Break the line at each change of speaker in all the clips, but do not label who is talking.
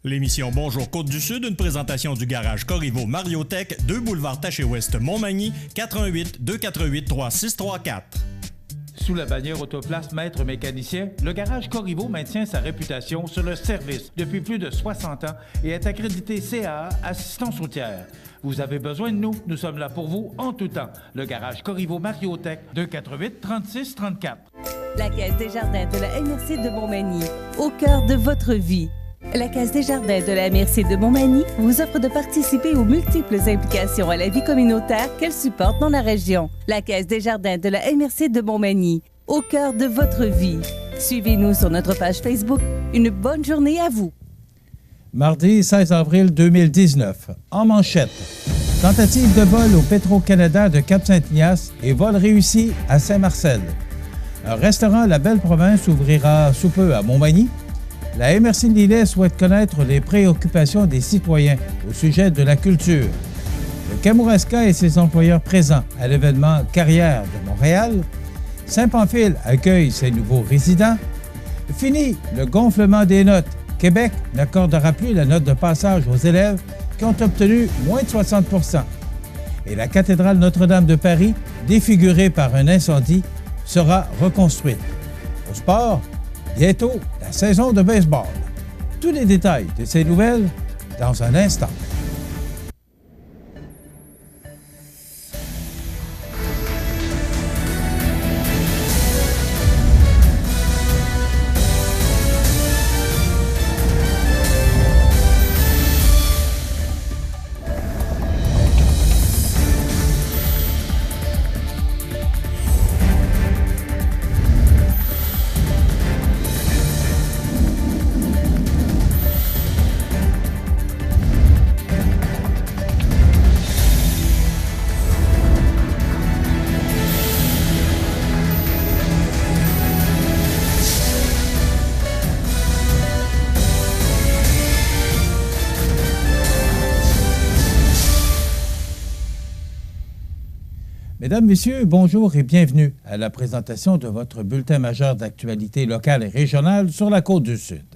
L'émission Bonjour Côte-du-Sud, une présentation du garage Corriveau Mariotech, 2 boulevard Taché-Ouest Montmagny, 88 248 3634.
Sous la bannière Autoplace Maître Mécanicien, le garage Corriveau maintient sa réputation sur le service depuis plus de 60 ans et est accrédité CAA Assistance routière. Vous avez besoin de nous, nous sommes là pour vous en tout temps. Le garage Corriveau Mariotech, 248 36 34.
La Caisse des Jardins de la MRC de Montmagny, au cœur de votre vie. La Caisse des Jardins de la MRC de Montmagny vous offre de participer aux multiples implications à la vie communautaire qu'elle supporte dans la région. La Caisse des Jardins de la MRC de Montmagny, au cœur de votre vie. Suivez-nous sur notre page Facebook. Une bonne journée à vous.
Mardi 16 avril 2019, en manchette. Tentative de vol au Petro-Canada de Cap-Saint-Ignace et vol réussi à Saint-Marcel. Un restaurant La Belle Province ouvrira sous peu à Montmagny. La MRC de Lillet souhaite connaître les préoccupations des citoyens au sujet de la culture. Le Kamouraska et ses employeurs présents à l'événement Carrière de Montréal. Saint-Pamphile accueille ses nouveaux résidents. Fini le gonflement des notes. Québec n'accordera plus la note de passage aux élèves qui ont obtenu moins de 60 %. Et la cathédrale Notre-Dame de Paris, défigurée par un incendie, sera reconstruite. Au sport, bientôt la saison de baseball. Tous les détails de ces nouvelles dans un instant. Mesdames, Messieurs, bonjour et bienvenue à la présentation de votre bulletin majeur d'actualité locale et régionale sur la Côte-du-Sud.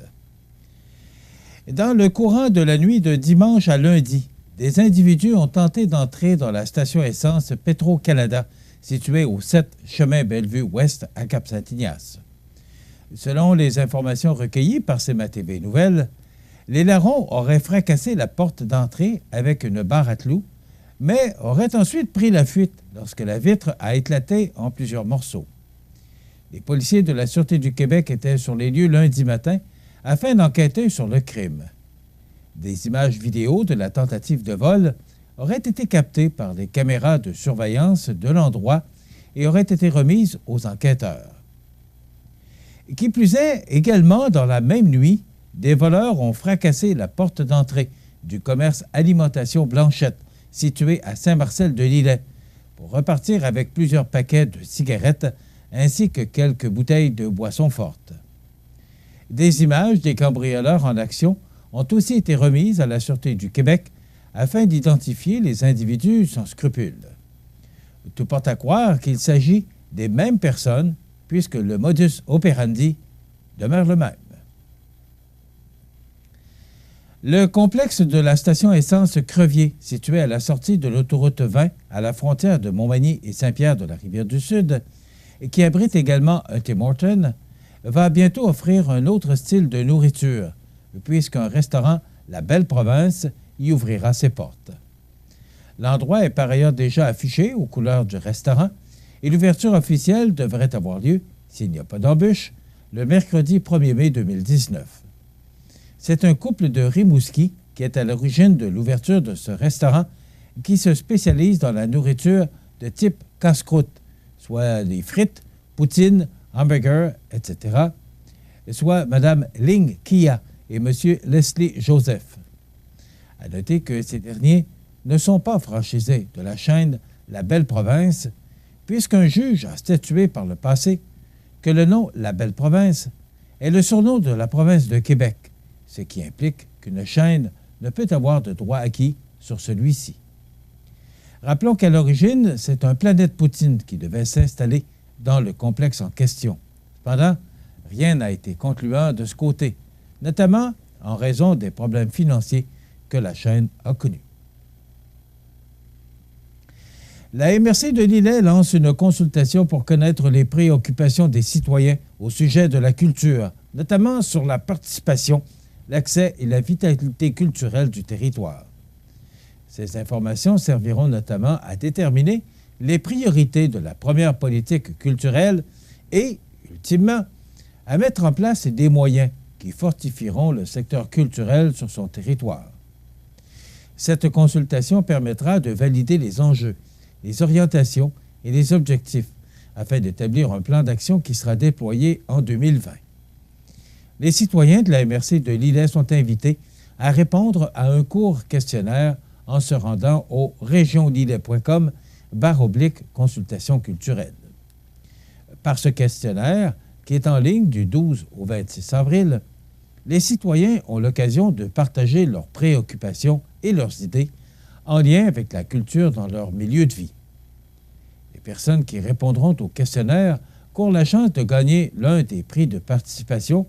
Dans le courant de la nuit de dimanche à lundi, des individus ont tenté d'entrer dans la station essence Petro-Canada, située au 7 chemin Bellevue-Ouest à Cap-Saint-Ignace. Selon les informations recueillies par CMA-TV Nouvelles, les larrons auraient fracassé la porte d'entrée avec une barre à clous, mais auraient ensuite pris la fuite lorsque la vitre a éclaté en plusieurs morceaux. Les policiers de la Sûreté du Québec étaient sur les lieux lundi matin afin d'enquêter sur le crime. Des images vidéo de la tentative de vol auraient été captées par les caméras de surveillance de l'endroit et auraient été remises aux enquêteurs. Qui plus est, également dans la même nuit, des voleurs ont fracassé la porte d'entrée du commerce Alimentation Blanchette, situé à Saint-Marcel-de-Lillet, pour repartir avec plusieurs paquets de cigarettes ainsi que quelques bouteilles de boissons fortes. Des images des cambrioleurs en action ont aussi été remises à la Sûreté du Québec afin d'identifier les individus sans scrupules. Tout porte à croire qu'il s'agit des mêmes personnes puisque le modus operandi demeure le même. Le complexe de la station essence Crevier, situé à la sortie de l'autoroute 20 à la frontière de Montmagny et Saint-Pierre de la Rivière-du-Sud, et qui abrite également un Tim Hortons, va bientôt offrir un autre style de nourriture, puisqu'un restaurant, La Belle Province, y ouvrira ses portes. L'endroit est par ailleurs déjà affiché aux couleurs du restaurant et l'ouverture officielle devrait avoir lieu, s'il n'y a pas d'embûche, le mercredi 1er mai 2019. C'est un couple de Rimouski qui est à l'origine de l'ouverture de ce restaurant qui se spécialise dans la nourriture de type casse-croûte, soit des frites, poutines, hamburgers, etc., soit Mme Ling Kia et M. Leslie Joseph. À noter que ces derniers ne sont pas franchisés de la chaîne La Belle Province, puisqu'un juge a statué par le passé que le nom La Belle Province est le surnom de la province de Québec, ce qui implique qu'une chaîne ne peut avoir de droit acquis sur celui-ci. Rappelons qu'à l'origine, c'est un Planète Poutine qui devait s'installer dans le complexe en question. Cependant, rien n'a été concluant de ce côté, notamment en raison des problèmes financiers que la chaîne a connus. La MRC de Lillet lance une consultation pour connaître les préoccupations des citoyens au sujet de la culture, notamment sur la participation, l'accès et la vitalité culturelle du territoire. Ces informations serviront notamment à déterminer les priorités de la première politique culturelle et, ultimement, à mettre en place des moyens qui fortifieront le secteur culturel sur son territoire. Cette consultation permettra de valider les enjeux, les orientations et les objectifs afin d'établir un plan d'action qui sera déployé en 2020. Les citoyens de la MRC de Lillet sont invités à répondre à un court questionnaire en se rendant au regionlillet.com/consultation culturelle. Par ce questionnaire, qui est en ligne du 12 au 26 avril, les citoyens ont l'occasion de partager leurs préoccupations et leurs idées en lien avec la culture dans leur milieu de vie. Les personnes qui répondront au questionnaire courent la chance de gagner l'un des prix de participation,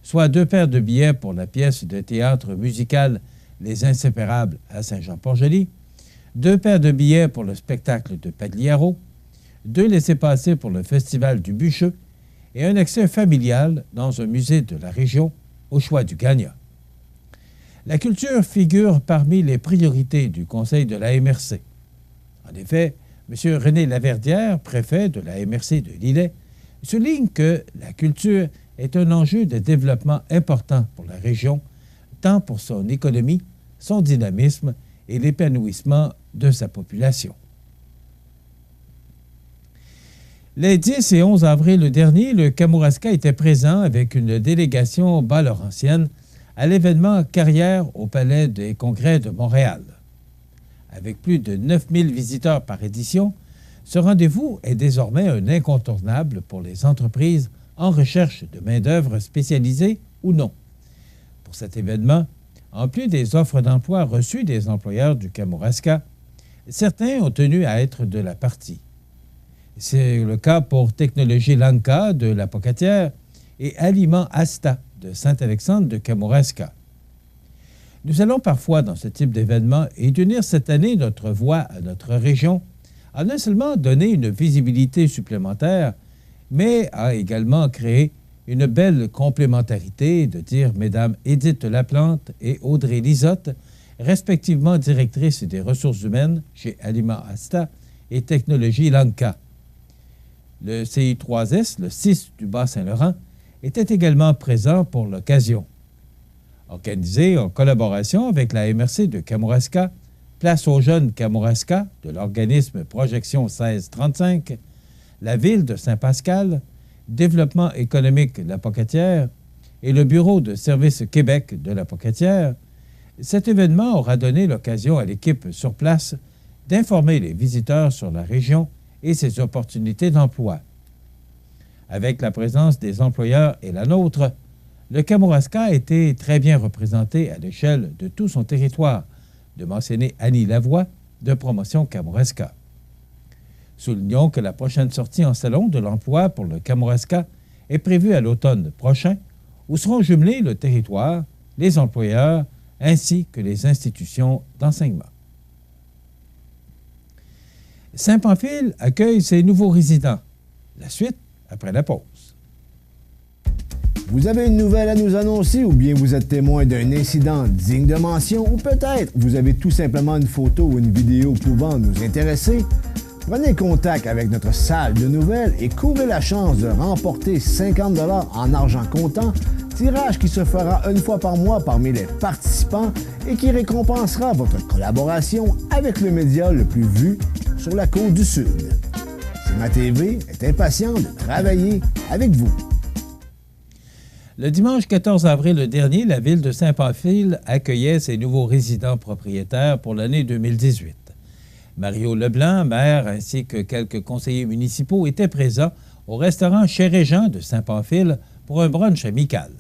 soit 2 paires de billets pour la pièce de théâtre musicale Les Inséparables à Saint-Jean-Port-Joli, 2 paires de billets pour le spectacle de Pagliaro, 2 laissez-passer pour le Festival du Bûcheux et un accès familial dans un musée de la région au choix du gagnant. La culture figure parmi les priorités du Conseil de la MRC. En effet, M. René Laverdière, préfet de la MRC de Lillet, souligne que la culture est un enjeu de développement important pour la région, tant pour son économie, son dynamisme et l'épanouissement de sa population. Les 10 et 11 avril dernier, le Kamouraska était présent avec une délégation bas-laurentienne à l'événement Carrière au Palais des Congrès de Montréal. Avec plus de 9000 visiteurs par édition, ce rendez-vous est désormais un incontournable pour les entreprises en recherche de main-d'œuvre spécialisée ou non. Pour cet événement, en plus des offres d'emploi reçues des employeurs du Kamouraska, certains ont tenu à être de la partie. C'est le cas pour Technologie Lanka de la Pocatière et Aliments Asta de Saint-Alexandre de Kamouraska. Nous allons parfois, dans ce type d'événement, et d'unir cette année notre voix à notre région, à non seulement donner une visibilité supplémentaire, mais à également créer une belle complémentarité, de dire Mesdames Édith Laplante et Audrey Lisotte, respectivement directrices des ressources humaines chez Aliments Asta et Technologie Lanka. Le CI3S, le 6 du Bas-Saint-Laurent, était également présent pour l'occasion. Organisé en collaboration avec la MRC de Kamouraska, Place aux jeunes Kamouraska de l'organisme Projection 1635, la Ville de Saint-Pascal, Développement économique de la Pocatière et le Bureau de services Québec de la Pocatière, cet événement aura donné l'occasion à l'équipe sur place d'informer les visiteurs sur la région et ses opportunités d'emploi. Avec la présence des employeurs et la nôtre, le Kamouraska a été très bien représenté à l'échelle de tout son territoire, de mentionner Annie Lavoie de Promotion Kamouraska. Soulignons que la prochaine sortie en salon de l'emploi pour le Kamouraska est prévue à l'automne prochain, où seront jumelés le territoire, les employeurs ainsi que les institutions d'enseignement. Saint-Pamphile accueille ses nouveaux résidents. La suite après la pause.
Vous avez une nouvelle à nous annoncer ou bien vous êtes témoin d'un incident digne de mention ou peut-être vous avez tout simplement une photo ou une vidéo pouvant nous intéresser? Prenez contact avec notre salle de nouvelles et courez la chance de remporter 50 $ en argent comptant, tirage qui se fera une fois par mois parmi les participants et qui récompensera votre collaboration avec le média le plus vu sur la côte du Sud. CIMA TV est impatient de travailler avec vous.
Le dimanche 14 avril dernier, la ville de Saint-Pamphile accueillait ses nouveaux résidents propriétaires pour l'année 2018. Mario Leblanc, maire, ainsi que quelques conseillers municipaux étaient présents au restaurant Chez Régent de Saint-Pamphile pour un brunch amical.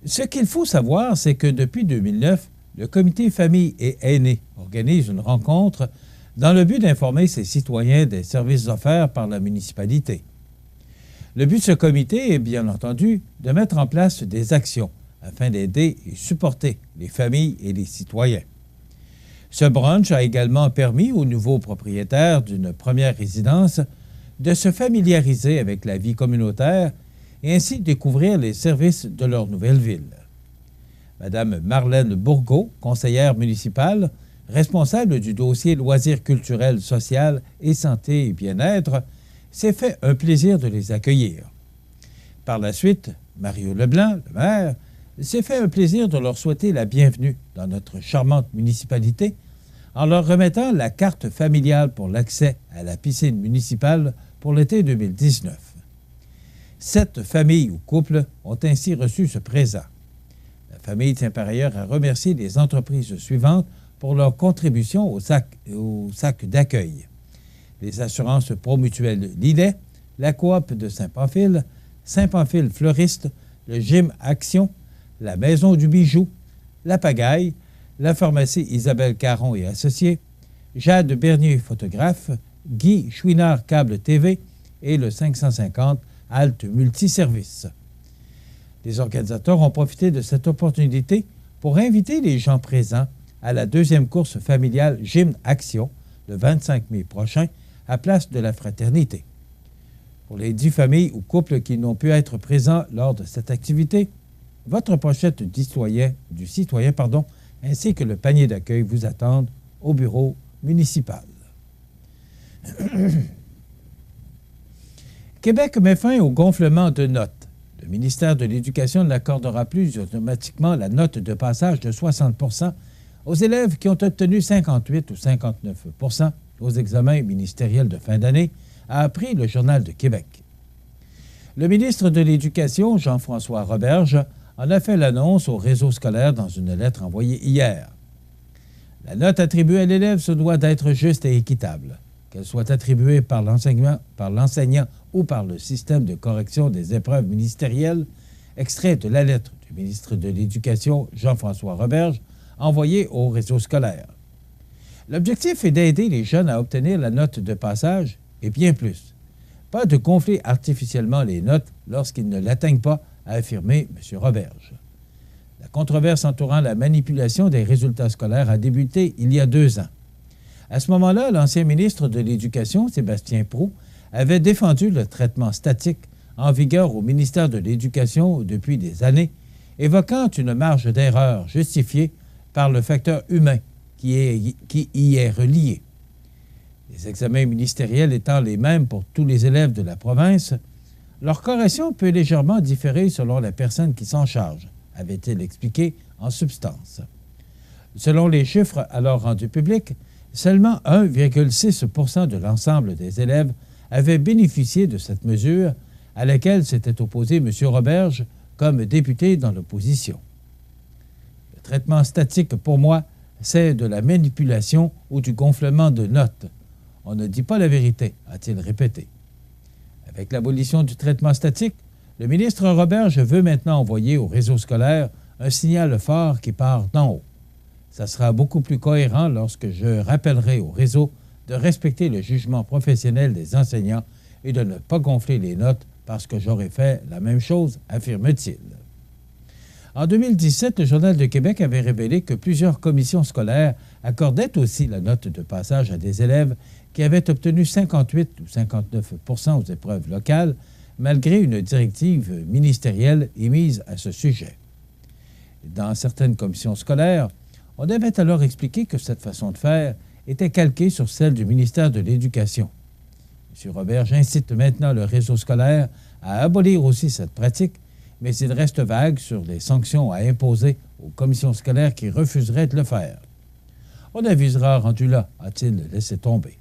Ce qu'il faut savoir, c'est que depuis 2009, le comité Famille et Aînés organise une rencontre dans le but d'informer ses citoyens des services offerts par la municipalité. Le but de ce comité est, bien entendu, de mettre en place des actions afin d'aider et supporter les familles et les citoyens. Ce brunch a également permis aux nouveaux propriétaires d'une première résidence de se familiariser avec la vie communautaire et ainsi découvrir les services de leur nouvelle ville. Madame Marlène Bourgault, conseillère municipale, responsable du dossier loisirs culturels, social et santé et bien-être, s'est fait un plaisir de les accueillir. Par la suite, Mario Leblanc, le maire, s'est fait un plaisir de leur souhaiter la bienvenue dans notre charmante municipalité en leur remettant la carte familiale pour l'accès à la piscine municipale pour l'été 2019. 7 familles ou couples ont ainsi reçu ce présent. La famille tient par ailleurs à remercier les entreprises suivantes pour leur contribution au sac d'accueil. Les assurances Promutuelles Lillet, la Coop de Saint-Pamphile, Saint-Pamphile Fleuriste, le Gym Action, la Maison du Bijou, la Pagaille, la pharmacie Isabelle Caron et Associés, Jade Bernier Photographe, Guy Chouinard Câble TV et le 550 Halte Multiservice. Les organisateurs ont profité de cette opportunité pour inviter les gens présents à la 2e course familiale Gym Action le 25 mai prochain à Place de la Fraternité. Pour les 10 familles ou couples qui n'ont pu être présents lors de cette activité, votre pochette du citoyen, ainsi que le panier d'accueil vous attendent au bureau municipal. Québec met fin au gonflement de notes. Le ministère de l'Éducation n'accordera plus automatiquement la note de passage de 60 % aux élèves qui ont obtenu 58 ou 59 % aux examens ministériels de fin d'année, a appris le Journal de Québec. Le ministre de l'Éducation, Jean-François Roberge, en a fait l'annonce au réseau scolaire dans une lettre envoyée hier. La note attribuée à l'élève se doit d'être juste et équitable. Qu'elle soit attribuée par l'enseignant ou par le système de correction des épreuves ministérielles, extrait de la lettre du ministre de l'Éducation, Jean-François Roberge, envoyée au réseau scolaire. L'objectif est d'aider les jeunes à obtenir la note de passage et bien plus. Pas de gonfler artificiellement les notes lorsqu'ils ne l'atteignent pas, a affirmé M. Roberge. La controverse entourant la manipulation des résultats scolaires a débuté il y a 2 ans. À ce moment-là, l'ancien ministre de l'Éducation, Sébastien Proulx, avait défendu le traitement statique en vigueur au ministère de l'Éducation depuis des années, évoquant une marge d'erreur justifiée par le facteur humain qui y est relié. Les examens ministériels étant les mêmes pour tous les élèves de la province, leur correction peut légèrement différer selon la personne qui s'en charge, avait-il expliqué en substance. Selon les chiffres alors rendus publics, seulement 1,6 % de l'ensemble des élèves avaient bénéficié de cette mesure à laquelle s'était opposé M. Roberge comme député dans l'opposition. Le traitement statique, pour moi, c'est de la manipulation ou du gonflement de notes. On ne dit pas la vérité, a-t-il répété. Avec l'abolition du traitement statique, le ministre Roberge veut maintenant envoyer au réseau scolaire un signal fort qui part d'en haut. Ça sera beaucoup plus cohérent lorsque je rappellerai au réseau de respecter le jugement professionnel des enseignants et de ne pas gonfler les notes parce que j'aurais fait la même chose, affirme-t-il. En 2017, le Journal de Québec avait révélé que plusieurs commissions scolaires accordaient aussi la note de passage à des élèves qui avaient obtenu 58 ou 59 % aux épreuves locales, malgré une directive ministérielle émise à ce sujet. Dans certaines commissions scolaires, on avait alors expliqué que cette façon de faire était calquée sur celle du ministère de l'Éducation. M. Roberge incite maintenant le réseau scolaire à abolir aussi cette pratique, mais il reste vague sur les sanctions à imposer aux commissions scolaires qui refuseraient de le faire. On avisera rendu là, a-t-il laissé tomber.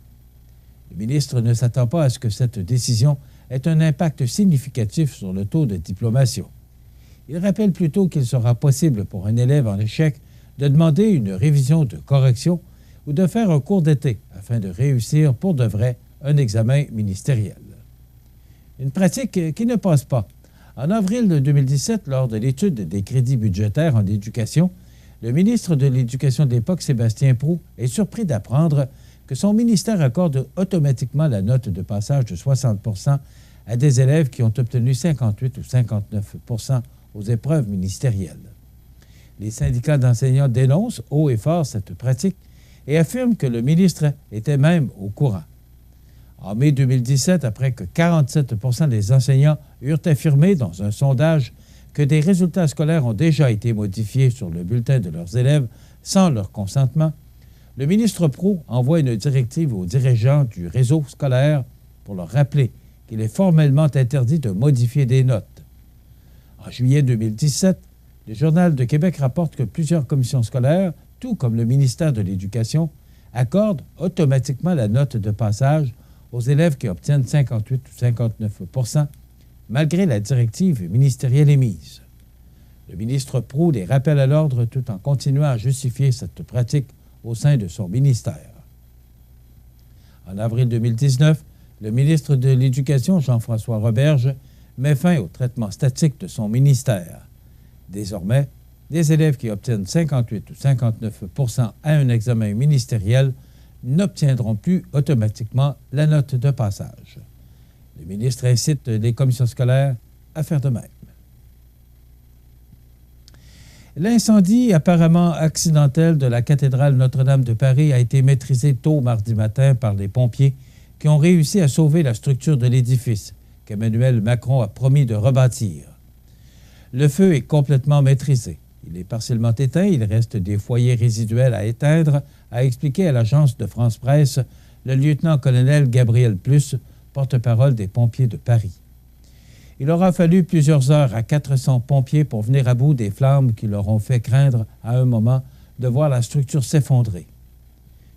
Le ministre ne s'attend pas à ce que cette décision ait un impact significatif sur le taux de diplomation. Il rappelle plutôt qu'il sera possible pour un élève en échec de demander une révision de correction ou de faire un cours d'été afin de réussir pour de vrai un examen ministériel. Une pratique qui ne passe pas. En avril 2017, lors de l'étude des crédits budgétaires en éducation, le ministre de l'Éducation de l'époque, Sébastien Proulx, est surpris d'apprendre que son ministère accorde automatiquement la note de passage de 60 % à des élèves qui ont obtenu 58 ou 59 % aux épreuves ministérielles. Les syndicats d'enseignants dénoncent haut et fort cette pratique et affirment que le ministre était même au courant. En mai 2017, après que 47 % des enseignants eurent affirmé dans un sondage que des résultats scolaires ont déjà été modifiés sur le bulletin de leurs élèves sans leur consentement, le ministre Proulx envoie une directive aux dirigeants du réseau scolaire pour leur rappeler qu'il est formellement interdit de modifier des notes. En juillet 2017, le Journal de Québec rapporte que plusieurs commissions scolaires, tout comme le ministère de l'Éducation, accordent automatiquement la note de passage aux élèves qui obtiennent 58 ou 59 % malgré la directive ministérielle émise. Le ministre Proulx les rappelle à l'ordre tout en continuant à justifier cette pratique au sein de son ministère. En avril 2019, le ministre de l'Éducation, Jean-François Roberge, met fin au traitement statique de son ministère. Désormais, des élèves qui obtiennent 58 ou 59 % à un examen ministériel n'obtiendront plus automatiquement la note de passage. Le ministre incite les commissions scolaires à faire de même. L'incendie apparemment accidentel de la cathédrale Notre-Dame de Paris a été maîtrisé tôt mardi matin par les pompiers qui ont réussi à sauver la structure de l'édifice qu'Emmanuel Macron a promis de rebâtir. Le feu est complètement maîtrisé. Il est partiellement éteint, il reste des foyers résiduels à éteindre, a expliqué à l'agence de France Presse le lieutenant-colonel Gabriel Plus, porte-parole des pompiers de Paris. Il aura fallu plusieurs heures à 400 pompiers pour venir à bout des flammes qui leur ont fait craindre à un moment de voir la structure s'effondrer.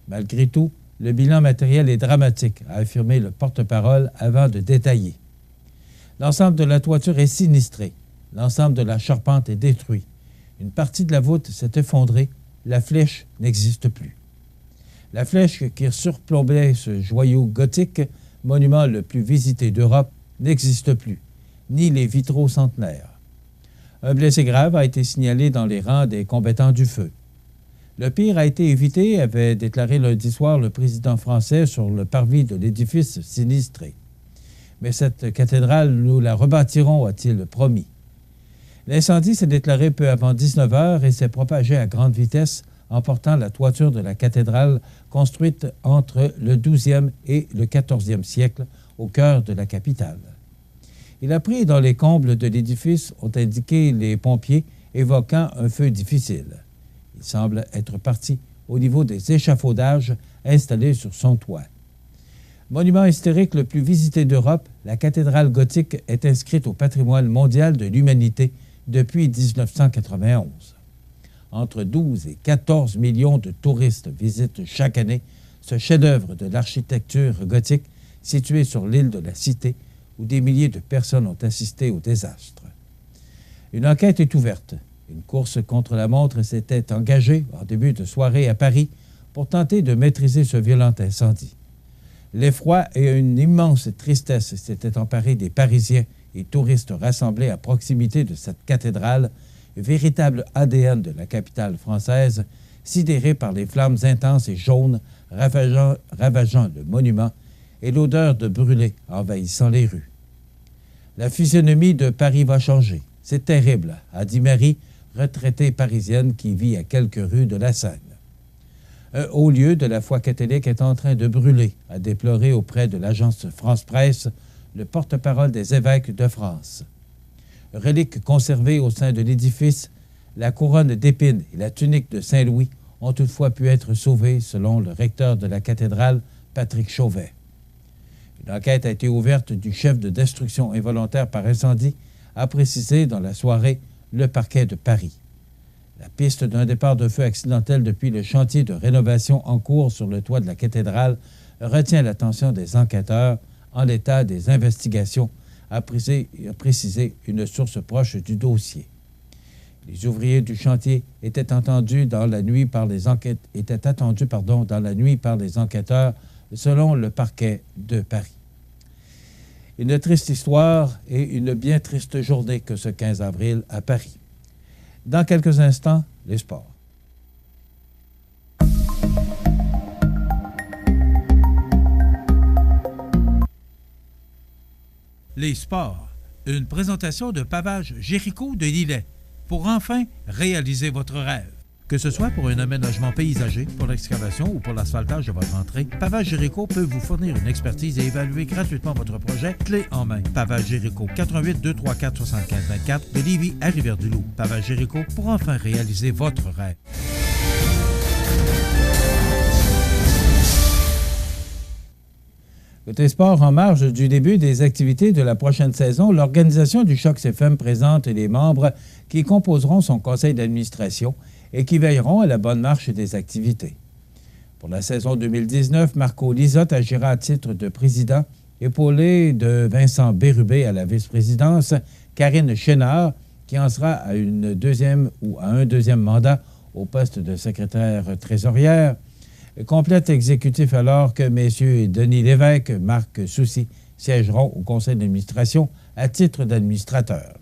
Malgré tout, le bilan matériel est dramatique, a affirmé le porte-parole avant de détailler. L'ensemble de la toiture est sinistré. L'ensemble de la charpente est détruit. Une partie de la voûte s'est effondrée. La flèche n'existe plus. La flèche qui surplombait ce joyau gothique, monument le plus visité d'Europe, n'existe plus, ni les vitraux centenaires. Un blessé grave a été signalé dans les rangs des combattants du feu. Le pire a été évité, avait déclaré lundi soir le président français sur le parvis de l'édifice sinistré. Mais cette cathédrale, nous la rebâtirons, a-t-il promis. L'incendie s'est déclaré peu avant 19 h et s'est propagé à grande vitesse, emportant la toiture de la cathédrale construite entre le 12e et le 14e siècle au cœur de la capitale. Il a pris dans les combles de l'édifice, ont indiqué les pompiers, évoquant un feu difficile. Il semble être parti au niveau des échafaudages installés sur son toit. Monument historique le plus visité d'Europe, la cathédrale gothique est inscrite au patrimoine mondial de l'humanité depuis 1991. Entre 12 et 14 millions de touristes visitent chaque année ce chef-d'œuvre de l'architecture gothique situé sur l'île de la Cité, où des milliers de personnes ont assisté au désastre. Une enquête est ouverte. Une course contre la montre s'était engagée en début de soirée à Paris pour tenter de maîtriser ce violent incendie. L'effroi et une immense tristesse s'étaient emparés des Parisiens et touristes rassemblés à proximité de cette cathédrale, véritable ADN de la capitale française, sidérée par les flammes intenses et jaunes ravageant le monument et l'odeur de brûlé envahissant les rues. La physionomie de Paris va changer. C'est terrible, a dit Marie, retraitée parisienne qui vit à quelques rues de la Seine. Un haut lieu de la foi catholique est en train de brûler, a déploré auprès de l'agence France Presse le porte-parole des évêques de France. Reliques conservées au sein de l'édifice, la couronne d'épines et la tunique de Saint-Louis ont toutefois pu être sauvées, selon le recteur de la cathédrale, Patrick Chauvet. Une enquête a été ouverte du chef de destruction involontaire par incendie, a précisé dans la soirée le parquet de Paris. La piste d'un départ de feu accidentel depuis le chantier de rénovation en cours sur le toit de la cathédrale retient l'attention des enquêteurs en l'état des investigations, a précisé une source proche du dossier. Les ouvriers du chantier étaient attendus dans la nuit par les enquêteurs, selon le parquet de Paris. Une triste histoire et une bien triste journée que ce 15 avril à Paris. Dans quelques instants, les sports.
Les sports
une présentation de Pavage Jéricho de Lillet, pour enfin réaliser votre rêve. Que ce soit pour un aménagement paysager, pour l'excavation ou pour l'asphaltage de votre entrée, Pavage Jéricho peut vous fournir une expertise et évaluer gratuitement votre projet clé en main. Pavage Jéricho, 88 234 75 24 de Lévis à Rivière-du-Loup. Pavage Jéricho pour enfin réaliser votre rêve. Côté sport, en marge du début des activités de la prochaine saison, l'organisation du Choc FM présente les membres qui composeront son conseil d'administration et qui veilleront à la bonne marche des activités. Pour la saison 2019, Marco Lisotte agira à titre de président, épaulé de Vincent Bérubé à la vice-présidence, Karine Chénard, qui en sera à un deuxième mandat au poste de secrétaire trésorière. Complète exécutif alors que messieurs Denis Lévesque, Marc Soucy siégeront au conseil d'administration à titre d'administrateur.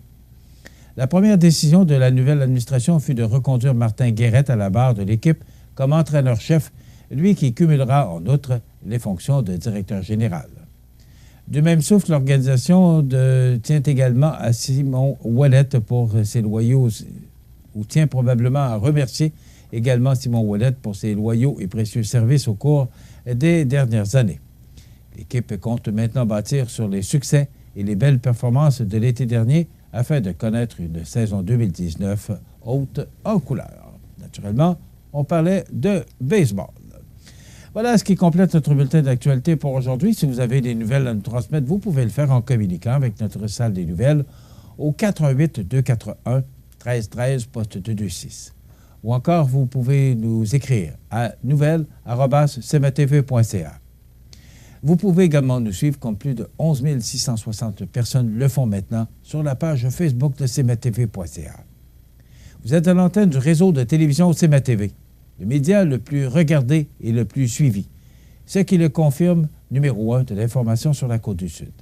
La première décision de la nouvelle administration fut de reconduire Martin Guérette à la barre de l'équipe comme entraîneur-chef, lui qui cumulera en outre les fonctions de directeur général. Du même souffle, l'organisation tient également à Simon Ouellette pour ses loyaux, ou tient probablement à remercier également Simon Ouellette pour ses loyaux et précieux services au cours des dernières années. L'équipe compte maintenant bâtir sur les succès et les belles performances de l'été dernier afin de connaître une saison 2019 haute en couleur. Naturellement, on parlait de baseball. Voilà ce qui complète notre bulletin d'actualité pour aujourd'hui. Si vous avez des nouvelles à nous transmettre, vous pouvez le faire en communiquant avec notre salle des nouvelles au 418-241-1313, poste 226. Ou encore, vous pouvez nous écrire à nouvelles@cmatv.ca. Vous pouvez également nous suivre comme plus de 11 660 personnes le font maintenant sur la page Facebook de cmatv.ca. Vous êtes à l'antenne du réseau de télévision CMA-TV, le média le plus regardé et le plus suivi, ce qui le confirme numéro 1 de l'information sur la Côte-du-Sud.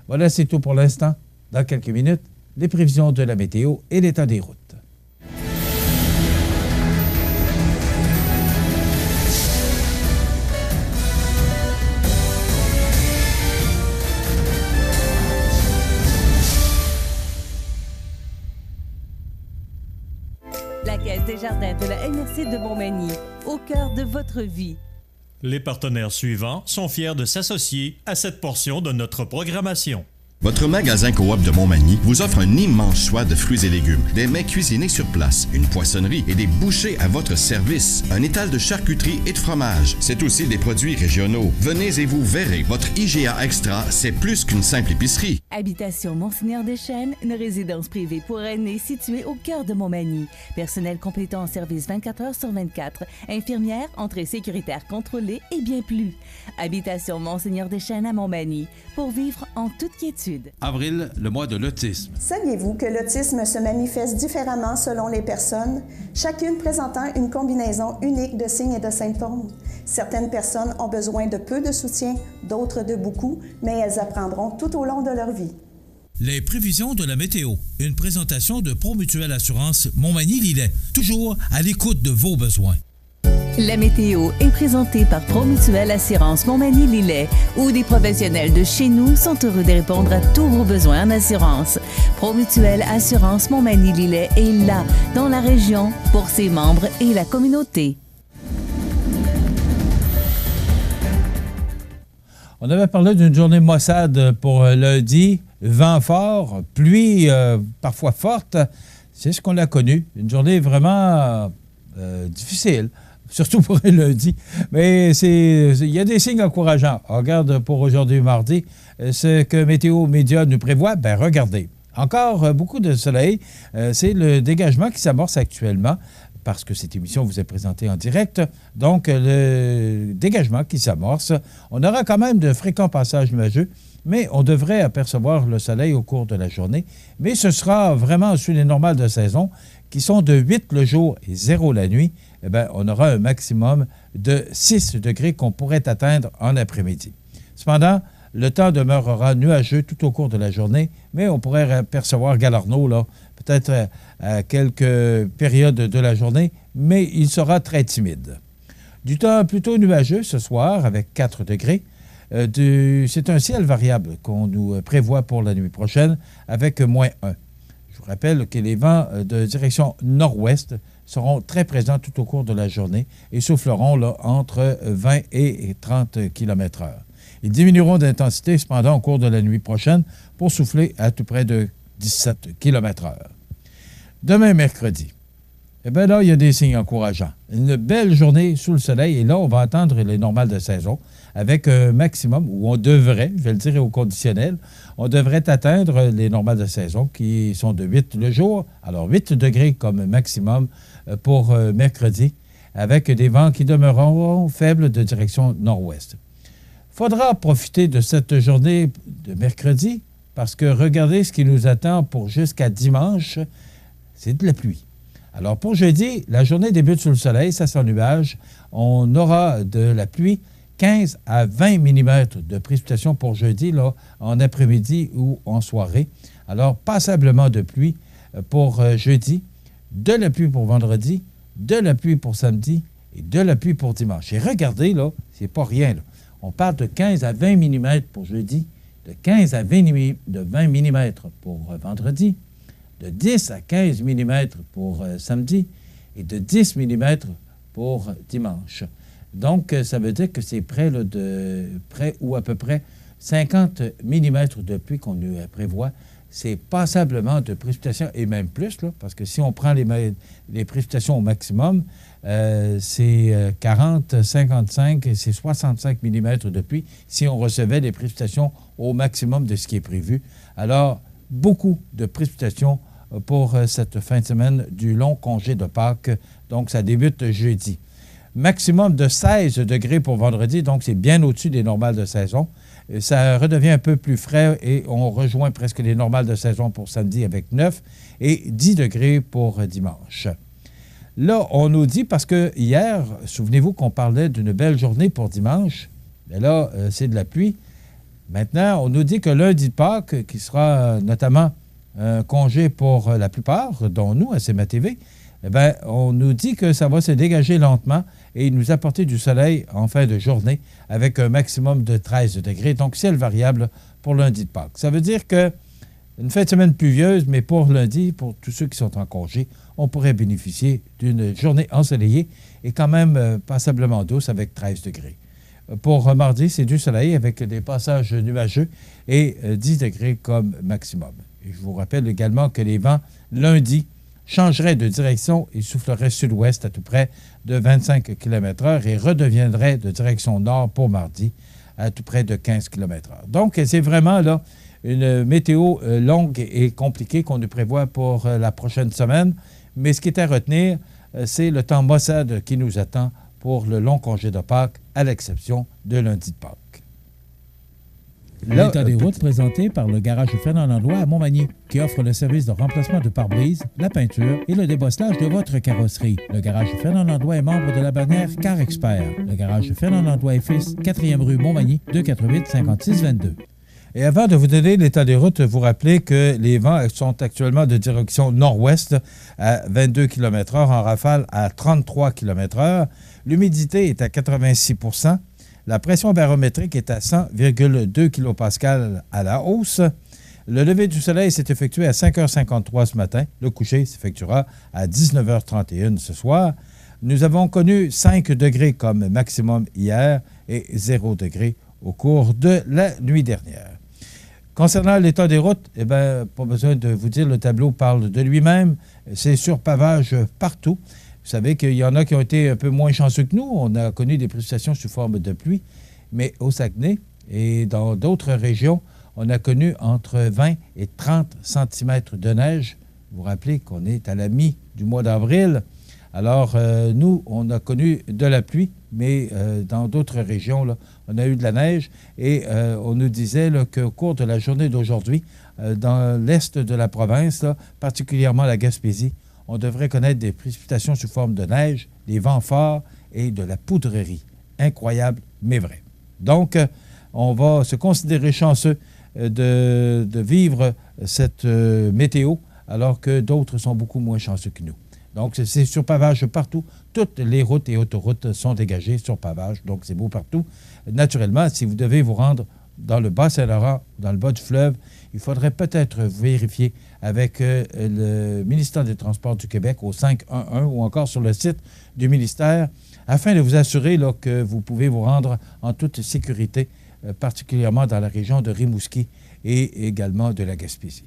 Voilà, c'est tout pour l'instant. Dans quelques minutes, les prévisions de la météo et l'état des routes.
La Caisse des Jardins de la MRC de Montmagny, au cœur de votre vie.
Les partenaires suivants sont fiers de s'associer à cette portion de notre programmation.
Votre magasin Coop de Montmagny vous offre un immense choix de fruits et légumes, des mets cuisinés sur place, une poissonnerie et des bouchers à votre service, un étal de charcuterie et de fromage. C'est aussi des produits régionaux. Venez et vous verrez, votre IGA Extra, c'est plus qu'une simple épicerie.
Habitation Monseigneur Deschênes, une résidence privée pour aînés située au cœur de Montmagny. Personnel complétant en service 24 heures sur 24. Infirmière, entrée sécuritaire contrôlée et bien plus. Habitation Monseigneur Deschênes à Montmagny, pour vivre en toute quiétude.
Avril, le mois de l'autisme.
Saviez-vous que l'autisme se manifeste différemment selon les personnes, chacune présentant une combinaison unique de signes et de symptômes? Certaines personnes ont besoin de peu de soutien, d'autres de beaucoup, mais elles apprendront tout au long de leur vie.
Les prévisions de la météo. Une présentation de Promutuelle Assurance Montmagny-Lillet. Toujours à l'écoute de vos besoins.
La météo est présentée par Promutuelle Assurance Montmagny-Lillet, où des professionnels de chez nous sont heureux de répondre à tous vos besoins en assurance. Promutuelle Assurance Montmagny-Lillet est là, dans la région, pour ses membres et la communauté.
On avait parlé d'une journée maussade pour lundi. Vent fort, pluie parfois forte. C'est ce qu'on a connu. Une journée vraiment difficile. Surtout pour un lundi. Mais il y a des signes encourageants. On regarde pour aujourd'hui mardi ce que Météo Média nous prévoit. Bien, regardez. Encore beaucoup de soleil. C'est le dégagement qui s'amorce actuellement parce que cette émission vous est présentée en direct. Donc, le dégagement qui s'amorce. On aura quand même de fréquents passages nuageux, mais on devrait apercevoir le soleil au cours de la journée. Mais ce sera vraiment sous les normales de saison qui sont de 8 le jour et 0 la nuit. Eh bien, on aura un maximum de 6 degrés qu'on pourrait atteindre en après-midi. Cependant, le temps demeurera nuageux tout au cours de la journée, mais on pourrait apercevoir Galarno, là, peut-être à quelques périodes de la journée, mais il sera très timide. Du temps plutôt nuageux ce soir, avec 4 degrés. C'est un ciel variable qu'on nous prévoit pour la nuit prochaine avec -1. Je vous rappelle que les vents de direction nord-ouest seront très présents tout au cours de la journée et souffleront là, entre 20 et 30 km/h. Ils diminueront d'intensité cependant au cours de la nuit prochaine pour souffler à tout près de 17 km/h. Demain, mercredi, eh bien là, il y a des signes encourageants. Une belle journée sous le soleil et là, on va attendre les normales de saison avec un maximum, où on devrait, je vais le dire au conditionnel, on devrait atteindre les normales de saison qui sont de 8 le jour, alors 8 degrés comme maximum pour mercredi, avec des vents qui demeureront faibles de direction nord-ouest. Il faudra profiter de cette journée de mercredi parce que regardez ce qui nous attend pour jusqu'à dimanche, c'est de la pluie. Alors pour jeudi, la journée débute sous le soleil, ça sans nuage. On aura de la pluie, 15 à 20 mm de précipitations pour jeudi, là, en après-midi ou en soirée. Alors passablement de pluie pour jeudi, de la pluie pour vendredi, de la pluie pour samedi et de la pluie pour dimanche. Et regardez, là, c'est pas rien, là. On parle de 15 à 20 mm pour jeudi, de 15 à 20 mm pour vendredi, de 10 à 15 mm pour samedi et de 10 mm pour dimanche. Donc, ça veut dire que c'est près ou à peu près 50 mm de pluie qu'on nous prévoit. C'est passablement de précipitations et même plus, là, parce que si on prend les précipitations au maximum, c'est 40, 55 et c'est 65 mm de pluie si on recevait les précipitations au maximum de ce qui est prévu. Alors, beaucoup de précipitations pour cette fin de semaine du long congé de Pâques. Donc, ça débute jeudi. Maximum de 16 degrés pour vendredi, donc c'est bien au-dessus des normales de saison. Ça redevient un peu plus frais et on rejoint presque les normales de saison pour samedi avec 9 et 10 degrés pour dimanche. Là, on nous dit, parce que hier, souvenez-vous qu'on parlait d'une belle journée pour dimanche, mais là, c'est de la pluie. Maintenant, on nous dit que lundi de Pâques, qui sera notamment un congé pour la plupart, dont nous, à CMA-TV, eh bien, on nous dit que ça va se dégager lentement et nous apporter du soleil en fin de journée avec un maximum de 13 degrés. Donc, ciel variable pour lundi de Pâques. Ça veut dire que une fin de semaine pluvieuse, mais pour lundi, pour tous ceux qui sont en congé, on pourrait bénéficier d'une journée ensoleillée et quand même passablement douce avec 13 degrés. Pour mardi, c'est du soleil avec des passages nuageux et 10 degrés comme maximum. Et je vous rappelle également que les vents, lundi, changeraient de direction et souffleraient sud-ouest à tout près de 25 km/h et redeviendraient de direction nord pour mardi à tout près de 15 km/h. Donc, c'est vraiment là une météo longue et compliquée qu'on nous prévoit pour la prochaine semaine. Mais ce qui est à retenir, c'est le temps maussade qui nous attend pour le long congé de Pâques, à l'exception de lundi de Pâques.
L'état des routes présenté par le garage Fernand Landlois à Montmagny, qui offre le service de remplacement de pare-brise, la peinture et le débosselage de votre carrosserie. Le garage Fernand Landlois est membre de la bannière Car Expert. Le garage Fernand Landlois et Fils, 4e rue Montmagny, 248-5622.
Et avant de vous donner l'état des routes, vous rappelez que les vents sont actuellement de direction nord-ouest à 22 km/h, en rafale à 33 km/h. L'humidité est à 86 %. La pression barométrique est à 100,2 kPa à la hausse. Le lever du soleil s'est effectué à 5h53 ce matin. Le coucher s'effectuera à 19h31 ce soir. Nous avons connu 5 degrés comme maximum hier et 0 degré au cours de la nuit dernière. Concernant l'état des routes, eh bien, pas besoin de vous dire, le tableau parle de lui-même. C'est sur pavage partout. Vous savez qu'il y en a qui ont été un peu moins chanceux que nous. On a connu des précipitations sous forme de pluie, mais au Saguenay et dans d'autres régions, on a connu entre 20 et 30 cm de neige. Vous vous rappelez qu'on est à la mi du mois d'avril. Alors, nous, on a connu de la pluie, mais dans d'autres régions, là, on a eu de la neige et on nous disait là, qu'au cours de la journée d'aujourd'hui, dans l'est de la province, là, particulièrement la Gaspésie, on devrait connaître des précipitations sous forme de neige, des vents forts et de la poudrerie. Incroyable, mais vrai. Donc, on va se considérer chanceux de vivre cette météo, alors que d'autres sont beaucoup moins chanceux que nous. Donc, c'est sur pavage partout. Toutes les routes et autoroutes sont dégagées sur pavage, donc c'est beau partout. Naturellement, si vous devez vous rendre dans le Bas-Saint-Laurent, dans le bas du fleuve, il faudrait peut-être vérifier avec le ministère des Transports du Québec au 511 ou encore sur le site du ministère afin de vous assurer là, que vous pouvez vous rendre en toute sécurité, particulièrement dans la région de Rimouski et également de la Gaspésie.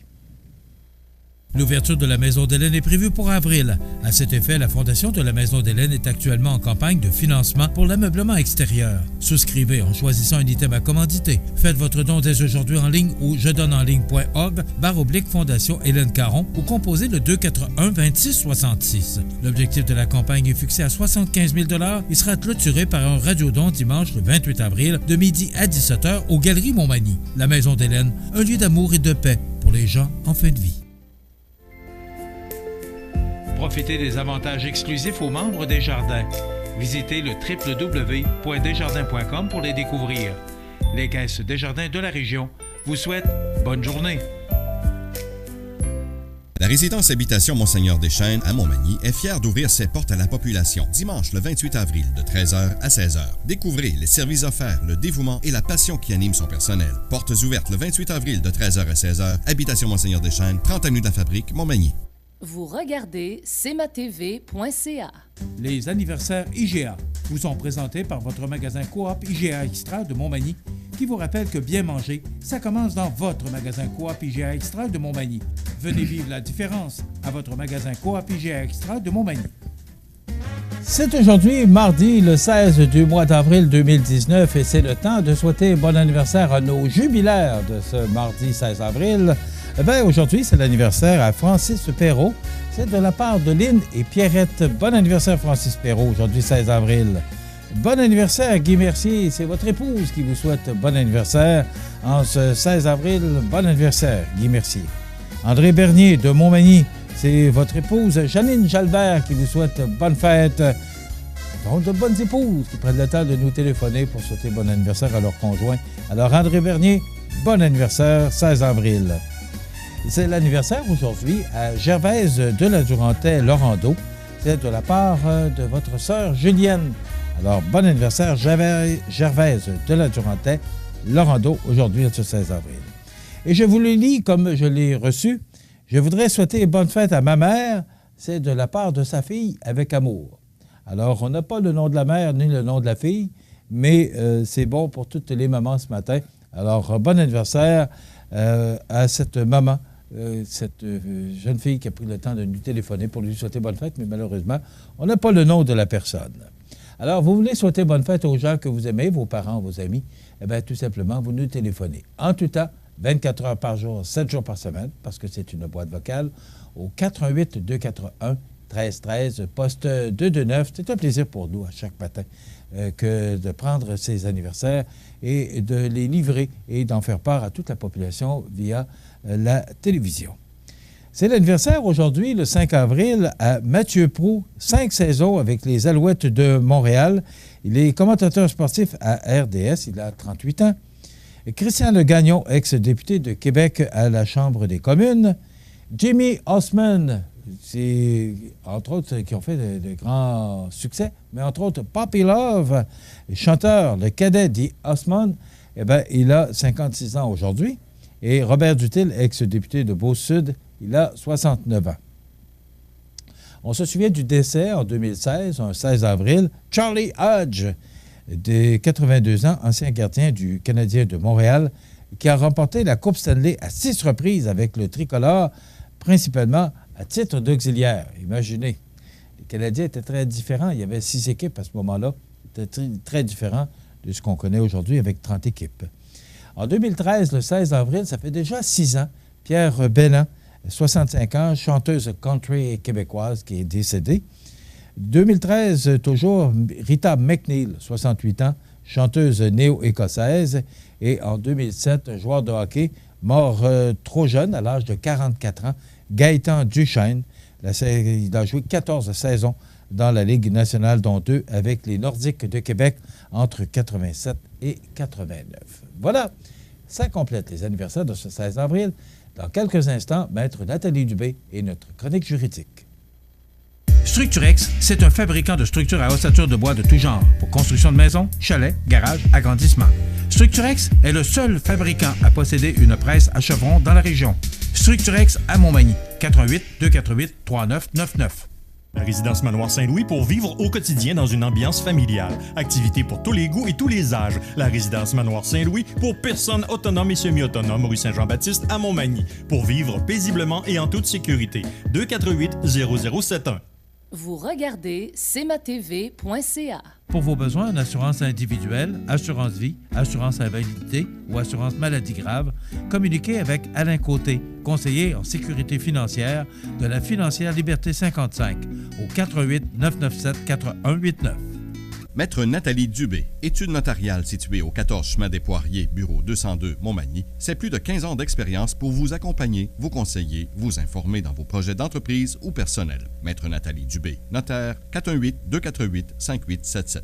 L'ouverture de la Maison d'Hélène est prévue pour avril. À cet effet, la Fondation de la Maison d'Hélène est actuellement en campagne de financement pour l'ameublement extérieur. Souscrivez en choisissant un item à commanditer. Faites votre don dès aujourd'hui en ligne ou jedonenligne.org/Fondation Hélène Caron ou composez le 241-2666. L'objectif de la campagne est fixé à 75 000 $ et sera clôturé par un radiodon dimanche le 28 avril de midi à 17h aux Galeries Montmagny. La Maison d'Hélène, un lieu d'amour et de paix pour les gens en fin de vie. Profitez des avantages exclusifs aux membres des Jardins. Visitez le www.desjardins.com pour les découvrir. Les caisses Desjardins de la région vous souhaitent bonne journée.
La résidence Habitation Monseigneur Deschênes à Montmagny est fière d'ouvrir ses portes à la population dimanche le 28 avril de 13h à 16h. Découvrez les services offerts, le dévouement et la passion qui anime son personnel. Portes ouvertes le 28 avril de 13h à 16h. Habitation Monseigneur Deschênes, 30 avenue de la Fabrique, Montmagny.
Vous regardez cmatv.ca.
Les anniversaires IGA vous sont présentés par votre magasin Coop IGA Extra de Montmagny qui vous rappelle que bien manger, ça commence dans votre magasin Coop IGA Extra de Montmagny. Venez vivre la différence à votre magasin Coop IGA Extra de Montmagny.
C'est aujourd'hui, mardi, le 16 du mois d'avril 2019, et c'est le temps de souhaiter bon anniversaire à nos jubilaires de ce mardi 16 avril. Aujourd'hui, c'est l'anniversaire à Francis Perrault. C'est de la part de Lynn et Pierrette. Bon anniversaire, Francis Perrault, aujourd'hui 16 avril. Bon anniversaire, Guy Mercier. C'est votre épouse qui vous souhaite bon anniversaire en ce 16 avril. Bon anniversaire, Guy Mercier. André Bernier de Montmagny. C'est votre épouse, Janine Jalbert, qui vous souhaite bonne fête. Donc, de bonnes épouses qui prennent le temps de nous téléphoner pour souhaiter bon anniversaire à leur conjoint. Alors, André Bernier, bon anniversaire, 16 avril. C'est l'anniversaire aujourd'hui à Gervaise de la Durantais-Laurando. C'est de la part de votre sœur Julienne. Alors, bon anniversaire, Gervaise de la Durantais-Laurando, aujourd'hui, ce 16 avril. Et je vous le lis comme je l'ai reçu. Je voudrais souhaiter bonne fête à ma mère. C'est de la part de sa fille, avec amour. Alors, on n'a pas le nom de la mère ni le nom de la fille, mais c'est bon pour toutes les mamans ce matin. Alors, bon anniversaire à cette maman, cette jeune fille qui a pris le temps de nous téléphoner pour lui souhaiter bonne fête, mais malheureusement, on n'a pas le nom de la personne. Alors, vous voulez souhaiter bonne fête aux gens que vous aimez, vos parents, vos amis, eh bien, tout simplement, vous nous téléphonez. En tout temps, 24 heures par jour, 7 jours par semaine, parce que c'est une boîte vocale, au 418-241-1313, poste 229. C'est un plaisir pour nous, à chaque matin, que de prendre ces anniversaires et de les livrer et d'en faire part à toute la population via la télévision. C'est l'anniversaire aujourd'hui, le 5 avril, à Mathieu Proulx, 5 saisons avec les Alouettes de Montréal. Il est commentateur sportif à RDS, il a 38 ans. Christian Le Gagnon, ex-député de Québec à la Chambre des communes. Jimmy Osmond, c'est entre autres qui ont fait de grands succès, mais entre autres Poppy Love, chanteur, le cadet dit Osmond, eh bien, il a 56 ans aujourd'hui. Et Robert Dutil, ex-député de Beauce-Sud, il a 69 ans. On se souvient du décès en 2016, un 16 avril, Charlie Hodge, de 82 ans, ancien gardien du Canadien de Montréal, qui a remporté la Coupe Stanley à 6 reprises avec le tricolore, principalement à titre d'auxiliaire. Imaginez, les Canadiens étaient très différents. Il y avait 6 équipes à ce moment-là. C'était très, très différent de ce qu'on connaît aujourd'hui avec 30 équipes. En 2013, le 16 avril, ça fait déjà 6 ans, Pierre Bellan, 65 ans, chanteuse country québécoise qui est décédée. 2013, toujours, Rita McNeil, 68 ans, chanteuse néo-écossaise. Et en 2007, un joueur de hockey mort trop jeune, à l'âge de 44 ans, Gaëtan Duchesne. Il a joué 14 saisons dans la Ligue nationale, dont 2 avec les Nordiques de Québec entre 87 et 89. Voilà, ça complète les anniversaires de ce 16 avril. Dans quelques instants, Maître Nathalie Dubé et notre chronique juridique.
Structurex, c'est un fabricant de structures à ossature de bois de tout genre pour construction de maisons, chalets, garages, agrandissements. Structurex est le seul fabricant à posséder une presse à chevrons dans la région. Structurex à Montmagny, 88 248 3999.
La résidence Manoir Saint-Louis pour vivre au quotidien dans une ambiance familiale. Activités pour tous les goûts et tous les âges. La résidence Manoir Saint-Louis pour personnes autonomes et semi-autonomes, rue Saint-Jean-Baptiste à Montmagny. Pour vivre paisiblement et en toute sécurité. 248 0071.
Vous regardez cmatv.ca.
Pour vos besoins en assurance individuelle, assurance vie, assurance invalidité ou assurance maladie grave, communiquez avec Alain Côté, conseiller en sécurité financière de la Financière Liberté 55 au 88 997 4189.
Maître Nathalie Dubé, études notariales située au 14 chemin des Poiriers, bureau 202, Montmagny, c'est plus de 15 ans d'expérience pour vous accompagner, vous conseiller, vous informer dans vos projets d'entreprise ou personnels. Maître Nathalie Dubé, notaire, 418-248-5877.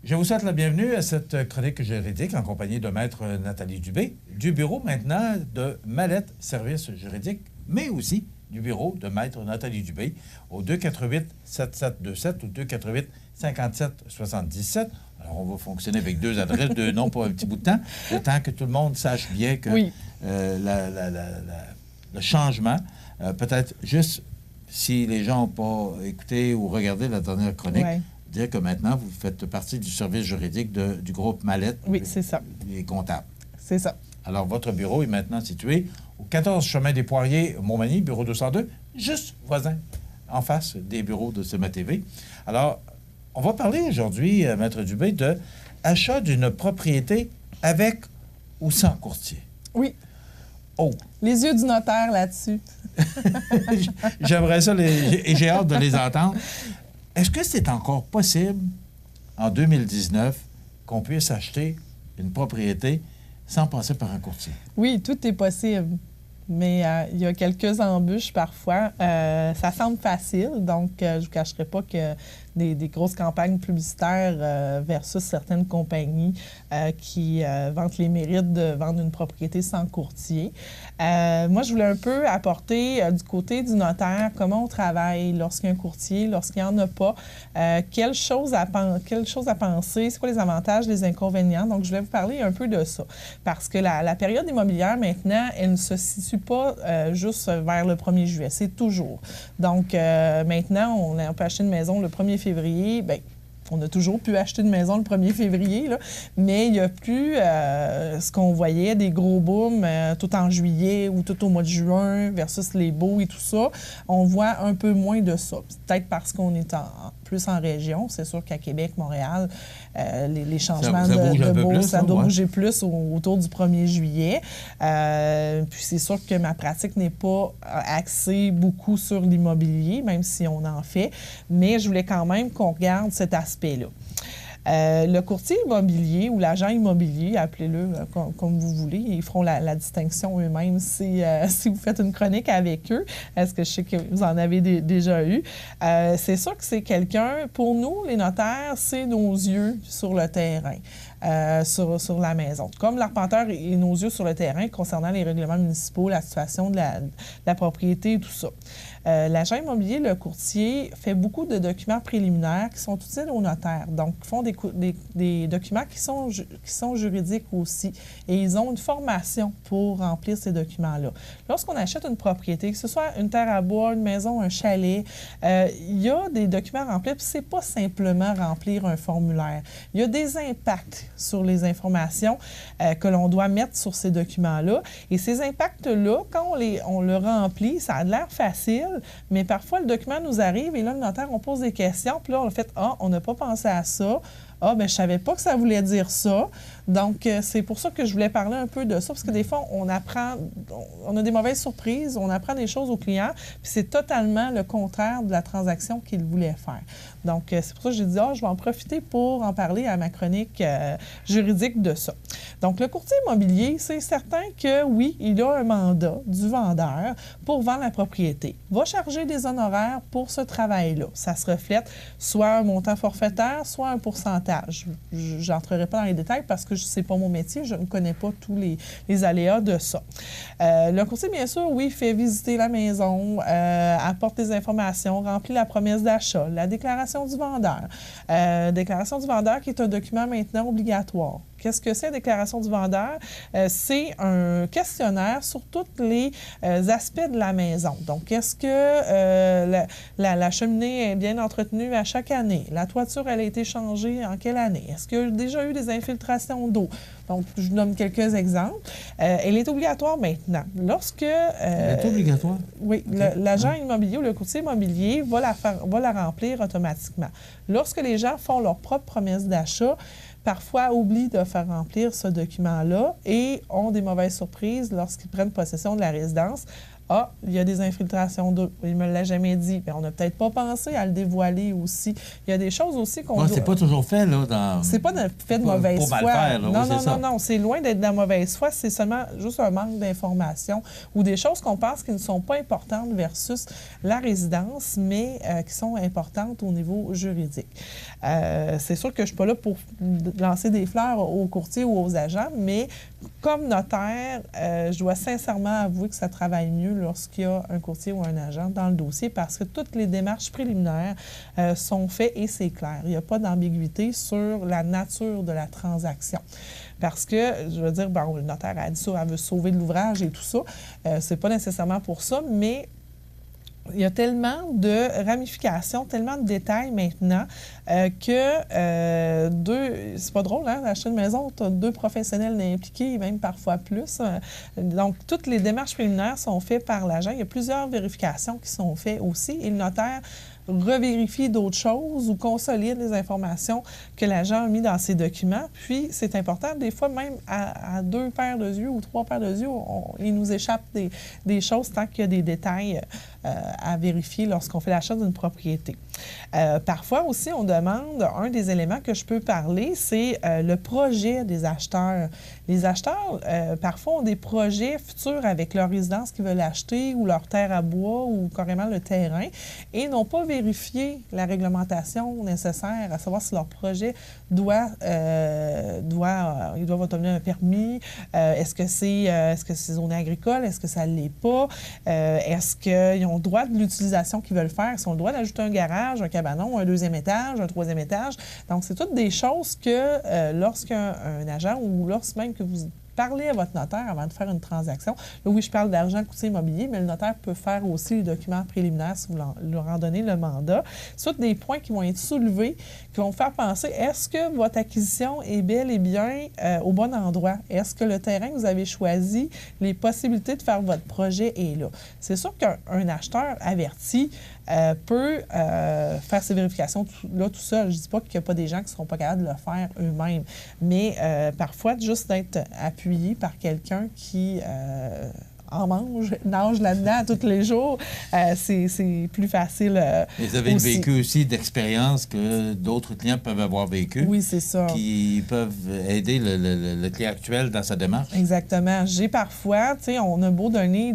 Je vous souhaite la bienvenue à cette chronique juridique en compagnie de Maître Nathalie Dubé, du bureau maintenant de Mallette Services juridiques, mais aussi du bureau de Maître Nathalie Dubé au 248-7727 ou 248-5777. Alors, on va fonctionner avec deux adresses, deux noms pour un petit bout de temps, le temps que tout le monde sache bien que
oui.
Le changement, peut-être juste si les gens n'ont pas écouté ou regardé la dernière chronique,
ouais.
Dire que maintenant, vous faites partie du service juridique du groupe Mallette.
Oui, c'est ça.
Les comptables.
C'est ça.
Alors, votre bureau est maintenant situé au 14 chemin des Poiriers, Montmagny, bureau 202, juste voisin, en face des bureaux de CMA-TV. Alors, on va parler aujourd'hui, Maître Dubé, de achat d'une propriété avec ou sans courtier.
Oui.
Oh!
Les yeux du notaire là-dessus.
J'aimerais ça et j'ai hâte de les entendre. Est-ce que c'est encore possible, en 2019, qu'on puisse acheter une propriété sans passer par un courtier?
Oui, tout est possible. Mais il y a quelques embûches parfois. Ça semble facile, donc je ne vous cacherai pas que des grosses campagnes publicitaires versus certaines compagnies qui vantent les mérites de vendre une propriété sans courtier. Moi, je voulais un peu apporter du côté du notaire comment on travaille lorsqu'il y a un courtier, lorsqu'il n'y en a pas, quelles choses à penser, c'est quoi les avantages, les inconvénients. Donc, je voulais vous parler un peu de ça. Parce que la période immobilière, maintenant, elle ne se situe pas juste vers le 1er juillet, c'est toujours. Donc, maintenant, on peut acheter une maison le 1er février, bien, on a toujours pu acheter une maison le 1er février, là, mais il n'y a plus ce qu'on voyait, des gros booms tout en juillet ou tout au mois de juin versus les baux et tout ça. On voit un peu moins de ça. Peut-être parce qu'on est plus en région. C'est sûr qu'à Québec, Montréal, les changements de baux, ça doit bouger plus autour du 1er juillet. Puis c'est sûr que ma pratique n'est pas axée beaucoup sur l'immobilier, même si on en fait, mais je voulais quand même qu'on regarde cet aspect-là. Le courtier immobilier ou l'agent immobilier, appelez-le comme vous voulez, ils feront la distinction eux-mêmes si vous faites une chronique avec eux. Est-ce que je sais que vous en avez déjà eu? C'est sûr que c'est quelqu'un, pour nous, les notaires, c'est nos yeux sur le terrain. Sur la maison. Comme l'arpenteur et nos yeux sur le terrain concernant les règlements municipaux, la situation de la propriété et tout ça. L'agent immobilier, le courtier, fait beaucoup de documents préliminaires qui sont utiles aux notaires. Donc, ils font des documents qui sont juridiques aussi. Et ils ont une formation pour remplir ces documents-là. Lorsqu'on achète une propriété, que ce soit une terre à bois, une maison, un chalet, il y a des documents à remplir, puis c'est pas simplement remplir un formulaire. Il y a des impacts sur les informations que l'on doit mettre sur ces documents-là. Et ces impacts-là, quand on le remplit, ça a l'air facile, mais parfois le document nous arrive et là, le notaire, on pose des questions, puis là, on fait « Ah, on n'a pas pensé à ça. Ah, bien, je savais pas que ça voulait dire ça. » Donc, c'est pour ça que je voulais parler un peu de ça, parce que des fois, on a des mauvaises surprises, on apprend des choses aux clients, puis c'est totalement le contraire de la transaction qu'il voulait faire. Donc, c'est pour ça que j'ai dit, je vais en profiter pour en parler à ma chronique juridique de ça. Donc, le courtier immobilier, c'est certain que, oui, il a un mandat du vendeur pour vendre la propriété. Va charger des honoraires pour ce travail-là. Ça se reflète soit un montant forfaitaire, soit un pourcentage. Je n'entrerai pas dans les détails parce que ce n'est pas mon métier, je ne connais pas tous les aléas de ça. Le courtier, bien sûr, oui, fait visiter la maison, apporte des informations, remplit la promesse d'achat, la déclaration du vendeur. Déclaration du vendeur qui est un document maintenant obligatoire. Qu'est-ce que c'est, la déclaration du vendeur? C'est un questionnaire sur tous les aspects de la maison. Donc, est-ce que la cheminée est bien entretenue à chaque année? La toiture, elle a été changée en quelle année? Est-ce qu'il y a déjà eu des infiltrations d'eau? Donc, je vous donne quelques exemples. Elle est obligatoire maintenant. Lorsque...
Elle est obligatoire?
Oui. Okay. L'agent immobilier ou le courtier immobilier va la remplir automatiquement. Lorsque les gens font leur propre promesse d'achat, parfois oublient de faire remplir ce document-là et ont des mauvaises surprises lorsqu'ils prennent possession de la résidence. Ah, il y a des infiltrations d'eau. Il ne me l'a jamais dit. Mais on n'a peut-être pas pensé à le dévoiler aussi. Il y a des choses aussi qu'on doit...
C'est pas toujours fait, là, dans...
C'est pas fait de mauvaise foi.
Pour mal faire, là.
Non. C'est loin d'être de la mauvaise foi. C'est seulement juste un manque d'information ou des choses qu'on pense qui ne sont pas importantes versus la résidence, mais qui sont importantes au niveau juridique. C'est sûr que je ne suis pas là pour lancer des fleurs aux courtiers ou aux agents, mais comme notaire, je dois sincèrement avouer que ça travaille mieux lorsqu'il y a un courtier ou un agent dans le dossier parce que toutes les démarches préliminaires sont faites et c'est clair. Il n'y a pas d'ambiguïté sur la nature de la transaction. Parce que, je veux dire, bon, le notaire a dit ça, elle veut sauver de l'ouvrage et tout ça. C'est pas nécessairement pour ça, mais il y a tellement de ramifications, tellement de détails maintenant que c'est pas drôle, hein, d'acheter une maison, tu as 2 professionnels impliqués, même parfois plus. Donc, toutes les démarches préliminaires sont faites par l'agent. Il y a plusieurs vérifications qui sont faites aussi et le notaire revérifie d'autres choses ou consolide les informations que l'agent a mis dans ses documents. Puis, c'est important, des fois, même à 2 paires de yeux ou 3 paires de yeux, il nous échappe des choses tant qu'il y a des détails à vérifier lorsqu'on fait l'achat d'une propriété. Parfois aussi, on demande, un des éléments que je peux parler, c'est le projet des acheteurs. Les acheteurs, parfois, ont des projets futurs avec leur résidence qu'ils veulent acheter ou leur terre à bois ou carrément le terrain et n'ont pas vérifié la réglementation nécessaire, à savoir si leur projet ils doivent obtenir un permis, est-ce que c'est zoné agricole, est-ce que ça ne l'est pas, est-ce qu'ils ont le droit de l'utilisation qu'ils veulent faire, est-ce qu'ils ont le droit d'ajouter un garage, un cabanon, un 2e étage, un 3e étage. Donc, c'est toutes des choses que lorsqu'un agent ou lorsque même que vous parlez à votre notaire avant de faire une transaction. Là, oui, je parle d'argent courtier immobilier, mais le notaire peut faire aussi les documents préliminaires si vous leur en donnez le mandat. C'est tous des points qui vont être soulevés, qui vont vous faire penser, est-ce que votre acquisition est bel et bien au bon endroit? Est-ce que le terrain que vous avez choisi, les possibilités de faire votre projet est là? C'est sûr qu'un acheteur averti peut faire ces vérifications là tout seul. Je ne dis pas qu'il n'y a pas des gens qui ne seront pas capables de le faire eux-mêmes, mais parfois, juste d'être appuyé par quelqu'un qui nage là-dedans tous les jours, c'est plus facile.
Vous avez vécu aussi d'expériences que d'autres clients peuvent avoir vécu.
Oui, c'est ça.
Qui peuvent aider le client actuel dans sa démarche.
Exactement. J'ai parfois, tu sais, on a beau donner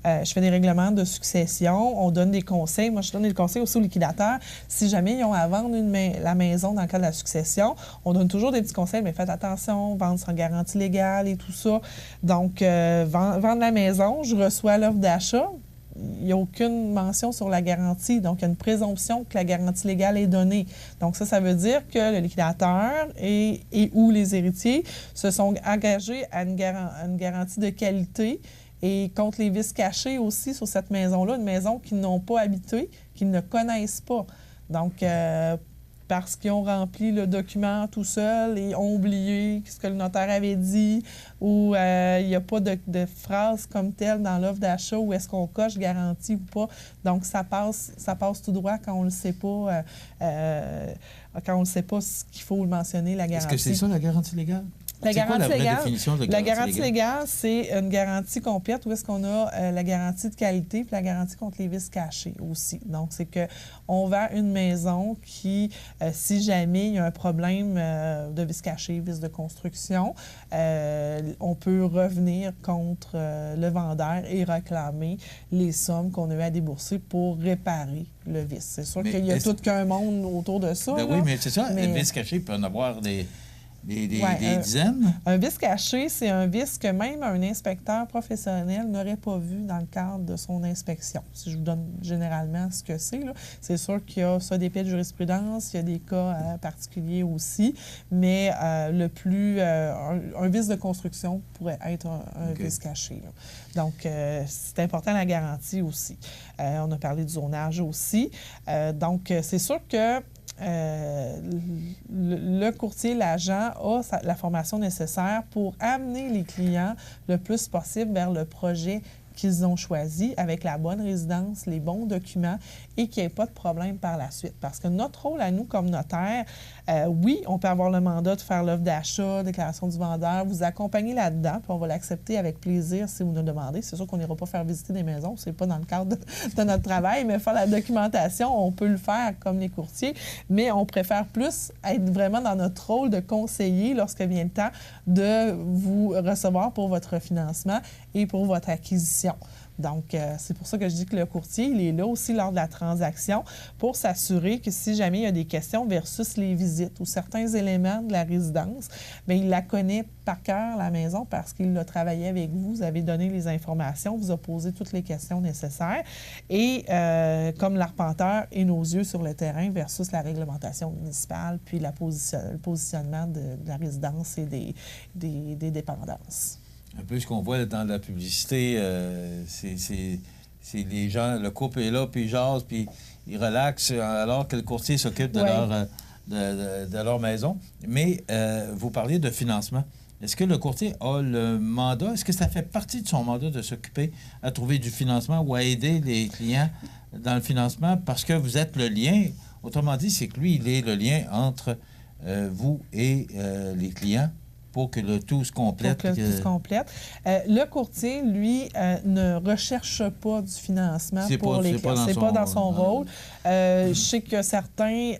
je fais des règlements de succession, on donne des conseils. Moi, je donne des conseils aussi aux liquidateurs. Si jamais ils ont à vendre la maison dans le cas de la succession, on donne toujours des petits conseils, mais faites attention, vendre sans garantie légale et tout ça. Donc, vendre la maison, je reçois l'offre d'achat. Il n'y a aucune mention sur la garantie. Donc, il y a une présomption que la garantie légale est donnée. Donc, ça veut dire que le liquidateur et ou les héritiers se sont engagés à une garantie de qualité et contre les vices cachés aussi sur cette maison-là, une maison qu'ils n'ont pas habitée, qu'ils ne connaissent pas. Donc, parce qu'ils ont rempli le document tout seul et ont oublié ce que le notaire avait dit ou il n'y a pas de phrase comme telle dans l'offre d'achat où est-ce qu'on coche garantie ou pas. Donc, ça passe tout droit quand on ne le sait pas. Quand on ne sait pas ce qu'il faut mentionner, la garantie.
Est-ce que c'est ça, la garantie légale?
La
C'est quoi la
garantie
vraie
légale,
définition de
la
garantie
garantie légale, c'est une garantie complète où est-ce qu'on a la garantie de qualité puis la garantie contre les vices cachés aussi. Donc, c'est qu'on vend une maison qui, si jamais il y a un problème de vices cachés, vices de construction, on peut revenir contre le vendeur et réclamer les sommes qu'on a eu à débourser pour réparer le vice. C'est sûr qu'il y a tout qu'un monde autour de ça.
Ben
là,
oui, mais c'est ça. Les vices cachés, il peut en avoir des dizaines.
Un vice caché, c'est un vice que même un inspecteur professionnel n'aurait pas vu dans le cadre de son inspection. Si je vous donne généralement ce que c'est sûr qu'il y a ça des faits de jurisprudence, il y a des cas particuliers aussi, mais un vice de construction pourrait être un vice caché. Là. Donc, c'est important la garantie aussi. On a parlé du zonage aussi. Donc, c'est sûr que le courtier, l'agent a la formation nécessaire pour amener les clients le plus possible vers le projet qu'ils ont choisi avec la bonne résidence, les bons documents et qu'il n'y ait pas de problème par la suite. Parce que notre rôle à nous comme notaire, oui, on peut avoir le mandat de faire l'offre d'achat, déclaration du vendeur, vous accompagner là-dedans, puis on va l'accepter avec plaisir si vous nous demandez. C'est sûr qu'on n'ira pas faire visiter des maisons, c'est pas dans le cadre de notre travail, mais faire la documentation, on peut le faire comme les courtiers, mais on préfère plus être vraiment dans notre rôle de conseiller lorsque vient le temps de vous recevoir pour votre financement et pour votre acquisition. Donc, c'est pour ça que je dis que le courtier, il est là aussi lors de la transaction pour s'assurer que si jamais il y a des questions versus les visites ou certains éléments de la résidence, bien, il la connaît par cœur, la maison, parce qu'il a travaillé avec vous, vous avez donné les informations, vous a posé toutes les questions nécessaires. Et comme l'arpenteur et nos yeux sur le terrain versus la réglementation municipale, puis le positionnement de la résidence et des dépendances.
Un peu ce qu'on voit dans la publicité, c'est les gens, le couple est là, puis ils jasent, puis ils relaxent, alors que le courtier s'occupe de leur maison. Mais vous parliez de financement. Est-ce que le courtier a le mandat, est-ce que ça fait partie de son mandat de s'occuper à trouver du financement ou à aider les clients dans le financement parce que vous êtes le lien? Autrement dit, c'est que lui, il est le lien entre vous et les clients. Pour que le tout se complète.
Pour que le tout se complète. Le courtier, lui, ne recherche pas du financement pour les clients. C'est pas dans son rôle. Je sais que certains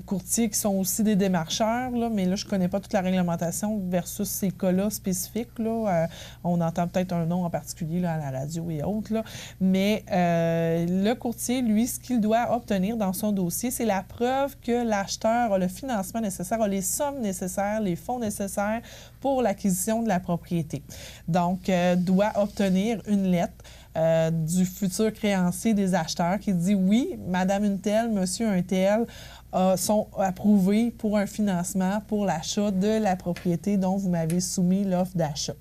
courtiers qui sont aussi des démarcheurs, là, mais là, je ne connais pas toute la réglementation versus ces cas-là spécifiques. Là. On entend peut-être un nom en particulier là, à la radio et autres. Là. Mais le courtier, lui, ce qu'il doit obtenir dans son dossier, c'est la preuve que l'acheteur a le financement nécessaire, a les sommes nécessaires, les fonds nécessaires pour l'acquisition de la propriété. Donc, doit obtenir une lettre du futur créancier des acheteurs qui dit « Oui, madame une telle, monsieur un tel, sont approuvés pour un financement pour l'achat de la propriété dont vous m'avez soumis l'offre d'achat. »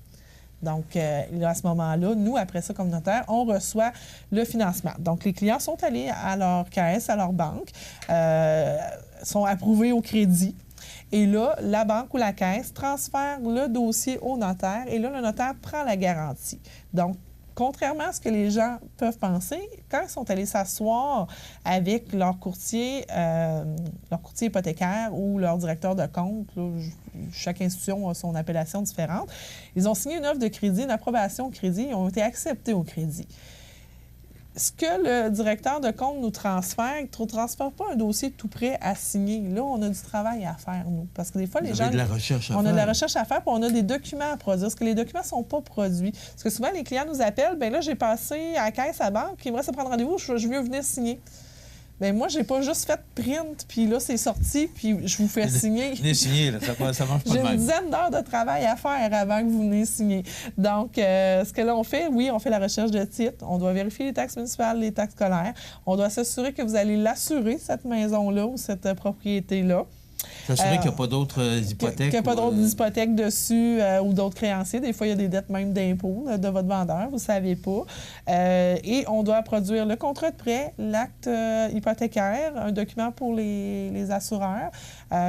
Donc, à ce moment-là, nous, après ça, comme notaire, on reçoit le financement. Donc, les clients sont allés à leur caisse, à leur banque, sont approuvés au crédit. Et là, la banque ou la caisse transfère le dossier au notaire et là, le notaire prend la garantie. Donc, contrairement à ce que les gens peuvent penser, quand ils sont allés s'asseoir avec leur courtier hypothécaire ou leur directeur de compte, là, chaque institution a son appellation différente, ils ont signé une offre de crédit, une approbation au crédit, ils ont été acceptés au crédit. Ce que le directeur de compte nous transfère, il ne transfère pas un dossier tout prêt à signer. Là, on a du travail à faire, nous. Parce que des fois, les gens...
On a de la recherche à faire.
On a de la recherche à faire, puis on a des documents à produire. Parce que les documents ne sont pas produits. Parce que souvent, les clients nous appellent, bien là, j'ai passé à la caisse à la banque, ils me restent à prendre rendez-vous, je veux venir signer. Bien, moi, j'ai pas juste fait print, puis là, c'est sorti, puis je vous fais signer.
Venez signer, là, ça marche pas de même.
J'ai une dizaine d'heures de travail à faire avant que vous venez signer. Donc, ce que là, on fait, oui, on fait la recherche de titre. On doit vérifier les taxes municipales, les taxes scolaires. On doit s'assurer que vous allez l'assurer, cette maison-là ou cette propriété-là.
S'assurer qu'il n'y a pas d'autres hypothèques.
Qu'il n'y a pas d'autres hypothèques dessus ou d'autres créanciers. Des fois, il y a des dettes même d'impôts de votre vendeur, vous ne savez pas. Et on doit produire le contrat de prêt, l'acte hypothécaire, un document pour les assureurs.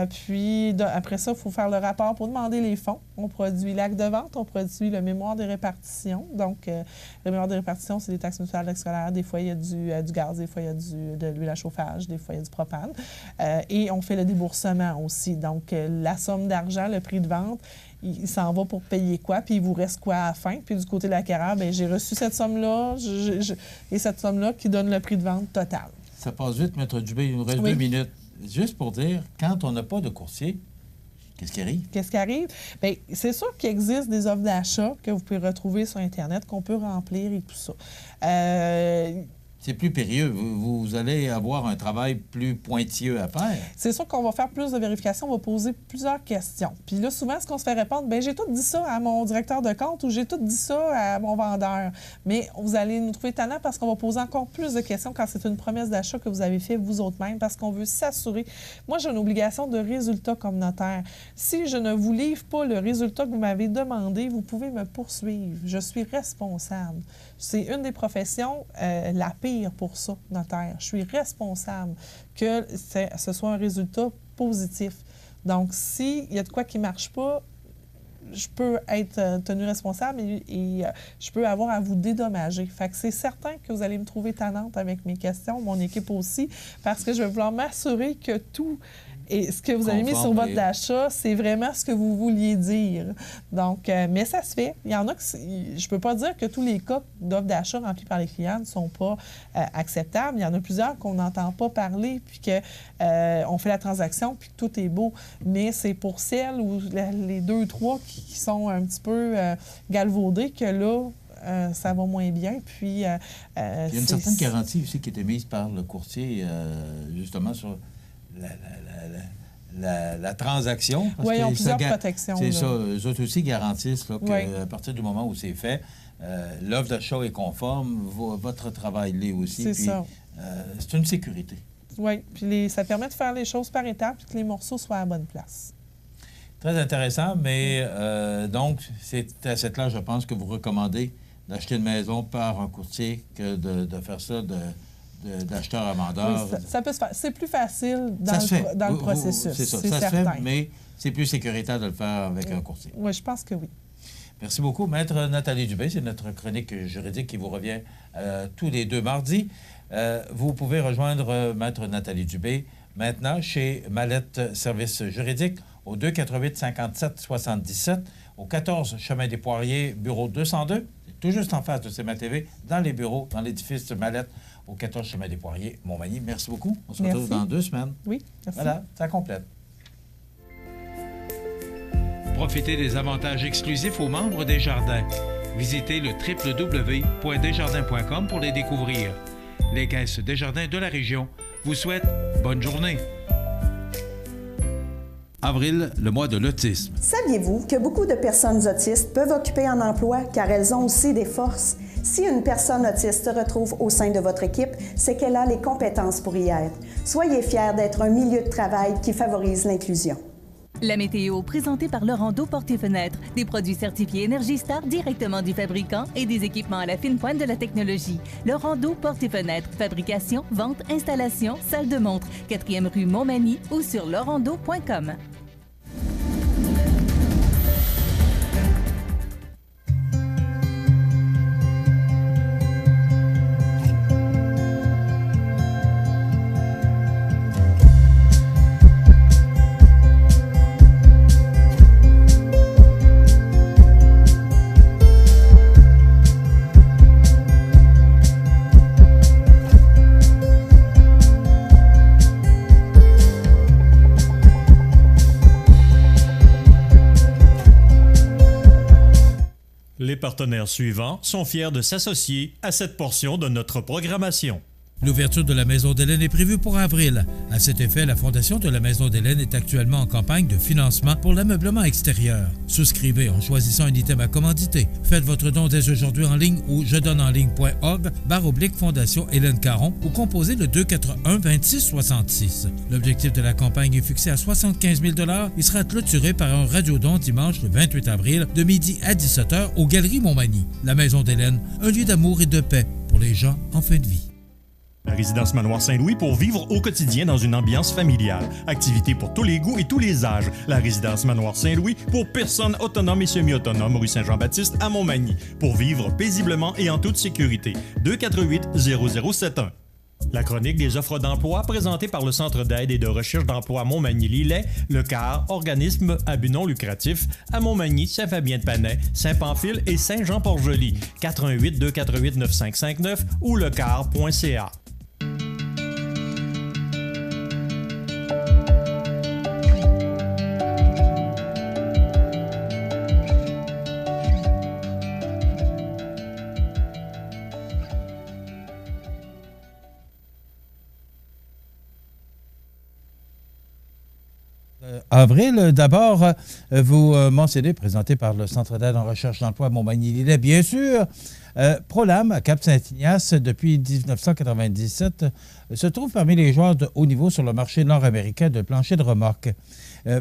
Puis, après ça, il faut faire le rapport pour demander les fonds. On produit l'acte de vente, on produit le mémoire de répartition. Donc, le mémoire de répartition, c'est des taxes municipales, taxes scolaires. Des fois, il y a du gaz, des fois, il y a de l'huile à chauffage, des fois, il y a du propane. Et on fait le déboursement remboursement aussi. Donc, la somme d'argent, le prix de vente, il s'en va pour payer quoi, puis il vous reste quoi à la fin. Puis du côté de la Cara, bien, j'ai reçu cette somme-là et cette somme-là qui donne le prix de vente total.
Ça passe vite, Maître Dubé. Il nous reste 2 minutes. Juste pour dire, quand on n'a pas de courtier, qu'est-ce qui arrive?
Qu'est-ce qui arrive? Bien, c'est sûr qu'il existe des offres d'achat que vous pouvez retrouver sur Internet, qu'on peut remplir et tout ça.
C'est plus périlleux. Vous allez avoir un travail plus pointilleux à faire.
C'est sûr qu'on va faire plus de vérifications, on va poser plusieurs questions. Puis là, souvent, ce qu'on se fait répondre, bien, j'ai tout dit ça à mon directeur de compte ou j'ai tout dit ça à mon vendeur. Mais vous allez nous trouver tannant parce qu'on va poser encore plus de questions quand c'est une promesse d'achat que vous avez fait vous autres-même, parce qu'on veut s'assurer. Moi, j'ai une obligation de résultat comme notaire. Si je ne vous livre pas le résultat que vous m'avez demandé, vous pouvez me poursuivre. Je suis responsable. C'est une des professions la pire pour ça, notaire. Je suis responsable que ce soit un résultat positif. Donc, s'il y a de quoi qui ne marche pas, je peux être tenu responsable et je peux avoir à vous dédommager. Fait que c'est certain que vous allez me trouver tannante avec mes questions, mon équipe aussi, parce que je vais vouloir m'assurer que tout... Et ce que vous avez mis sur votre d'achat, c'est vraiment ce que vous vouliez dire. Donc, mais ça se fait. Il y en a que... Je ne peux pas dire que tous les cas d'offres d'achat remplis par les clients ne sont pas acceptables. Il y en a plusieurs qu'on n'entend pas parler, puis qu'on fait la transaction, puis que tout est beau. Mais c'est pour celles ou les 2 ou 3 qui sont un petit peu galvaudées que là, ça va moins bien. Puis, il y
a une certaine garantie aussi qui est émise par le courtier, justement, sur la transaction.
Oui, ils ont plusieurs protections.
C'est ça. Eux autres aussi garantissent qu'à partir du moment où c'est fait, l'offre d'achat est conforme, votre travail l'est aussi.
C'est ça.
C'est une sécurité.
Oui, puis ça permet de faire les choses par étapes et que les morceaux soient à la bonne place.
Très intéressant, mais donc, c'est à cette là, je pense, que vous recommandez d'acheter une maison par un courtier que de faire ça d'acheteur à vendeur.
Oui, ça peut se faire. C'est plus facile dans le processus.
C'est ça. Ça se fait, mais c'est plus sécuritaire de le faire avec un courtier.
Oui, je pense que oui.
Merci beaucoup. Maître Nathalie Dubé, c'est notre chronique juridique qui vous revient tous les 2 mardis. Vous pouvez rejoindre Maître Nathalie Dubé maintenant chez Mallette Services juridiques au 248-57-77, au 14 Chemin des Poiriers, bureau 202. C'est tout juste en face de CMA TV, dans les bureaux, dans l'édifice Mallette, au 14 Chemin des Poiriers, Montmagny. Merci beaucoup. On se retrouve dans 2 semaines.
Oui, merci.
Voilà, ça complète.
Profitez des avantages exclusifs aux membres des Jardins. Visitez le www.desjardins.com pour les découvrir. Les caisses Desjardins de la région vous souhaitent bonne journée.
Avril, le mois de l'autisme.
Saviez-vous que beaucoup de personnes autistes peuvent occuper un emploi car elles ont aussi des forces? Si une personne autiste se retrouve au sein de votre équipe, c'est qu'elle a les compétences pour y être. Soyez fiers d'être un milieu de travail qui favorise l'inclusion.
La météo, présentée par Laurando Portes et Fenêtres. Des produits certifiés Énergie Star directement du fabricant et des équipements à la fine pointe de la technologie. Laurando Portes et Fenêtres. Fabrication, vente, installation, salle de montre. 4e rue Montmagny ou sur laurando.com.
Les partenaires suivants sont fiers de s'associer à cette portion de notre programmation.
L'ouverture de la Maison d'Hélène est prévue pour avril. À cet effet, la Fondation de la Maison d'Hélène est actuellement en campagne de financement pour l'ameublement extérieur. Souscrivez en choisissant un item à commanditer. Faites votre don dès aujourd'hui en ligne au jedonenligne.org/Fondation Hélène Caron ou composez le 241-2666. L'objectif de la campagne est fixé à 75 000 $ et sera clôturé par un radiodon dimanche le 28 avril de midi à 17h aux Galeries Montmagny. La Maison d'Hélène, un lieu d'amour et de paix pour les gens en fin de vie.
La résidence Manoir Saint-Louis pour vivre au quotidien dans une ambiance familiale. Activités pour tous les goûts et tous les âges. La résidence Manoir Saint-Louis pour personnes autonomes et semi-autonomes, rue Saint-Jean-Baptiste à Montmagny. Pour vivre paisiblement et en toute sécurité. 248-0071. La chronique des offres d'emploi présentée par le Centre d'aide et de recherche d'emploi Montmagny-Lillet, le CAR, organisme à but non lucratif, à Montmagny, Saint-Fabien-de-Panay, Saint-Pamphile et Saint-Jean-Port-Joli. 88 248 9559 ou lecar.ca.
Avril, d'abord, vous mentionnez, présenté par le Centre d'aide en recherche d'emploi à Montmagny-Lillet, bien sûr. Prolam, à Cap-Saint-Ignace, depuis 1997, se trouve parmi les joueurs de haut niveau sur le marché nord-américain de plancher de remorque.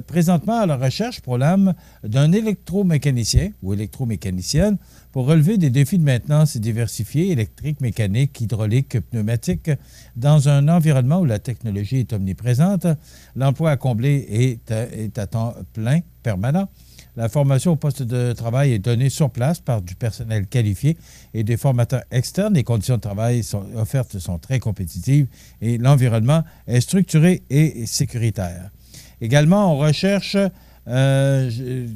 Présentement, à la recherche, Prolam, d'un électromécanicien ou électromécanicienne pour relever des défis de maintenance diversifiés, électrique, mécanique, hydraulique, pneumatique, dans un environnement où la technologie est omniprésente. L'emploi à combler est à temps plein, permanent. La formation au poste de travail est donnée sur place par du personnel qualifié et des formateurs externes. Les conditions de travail offertes sont très compétitives et l'environnement est structuré et sécuritaire. Également, on recherche des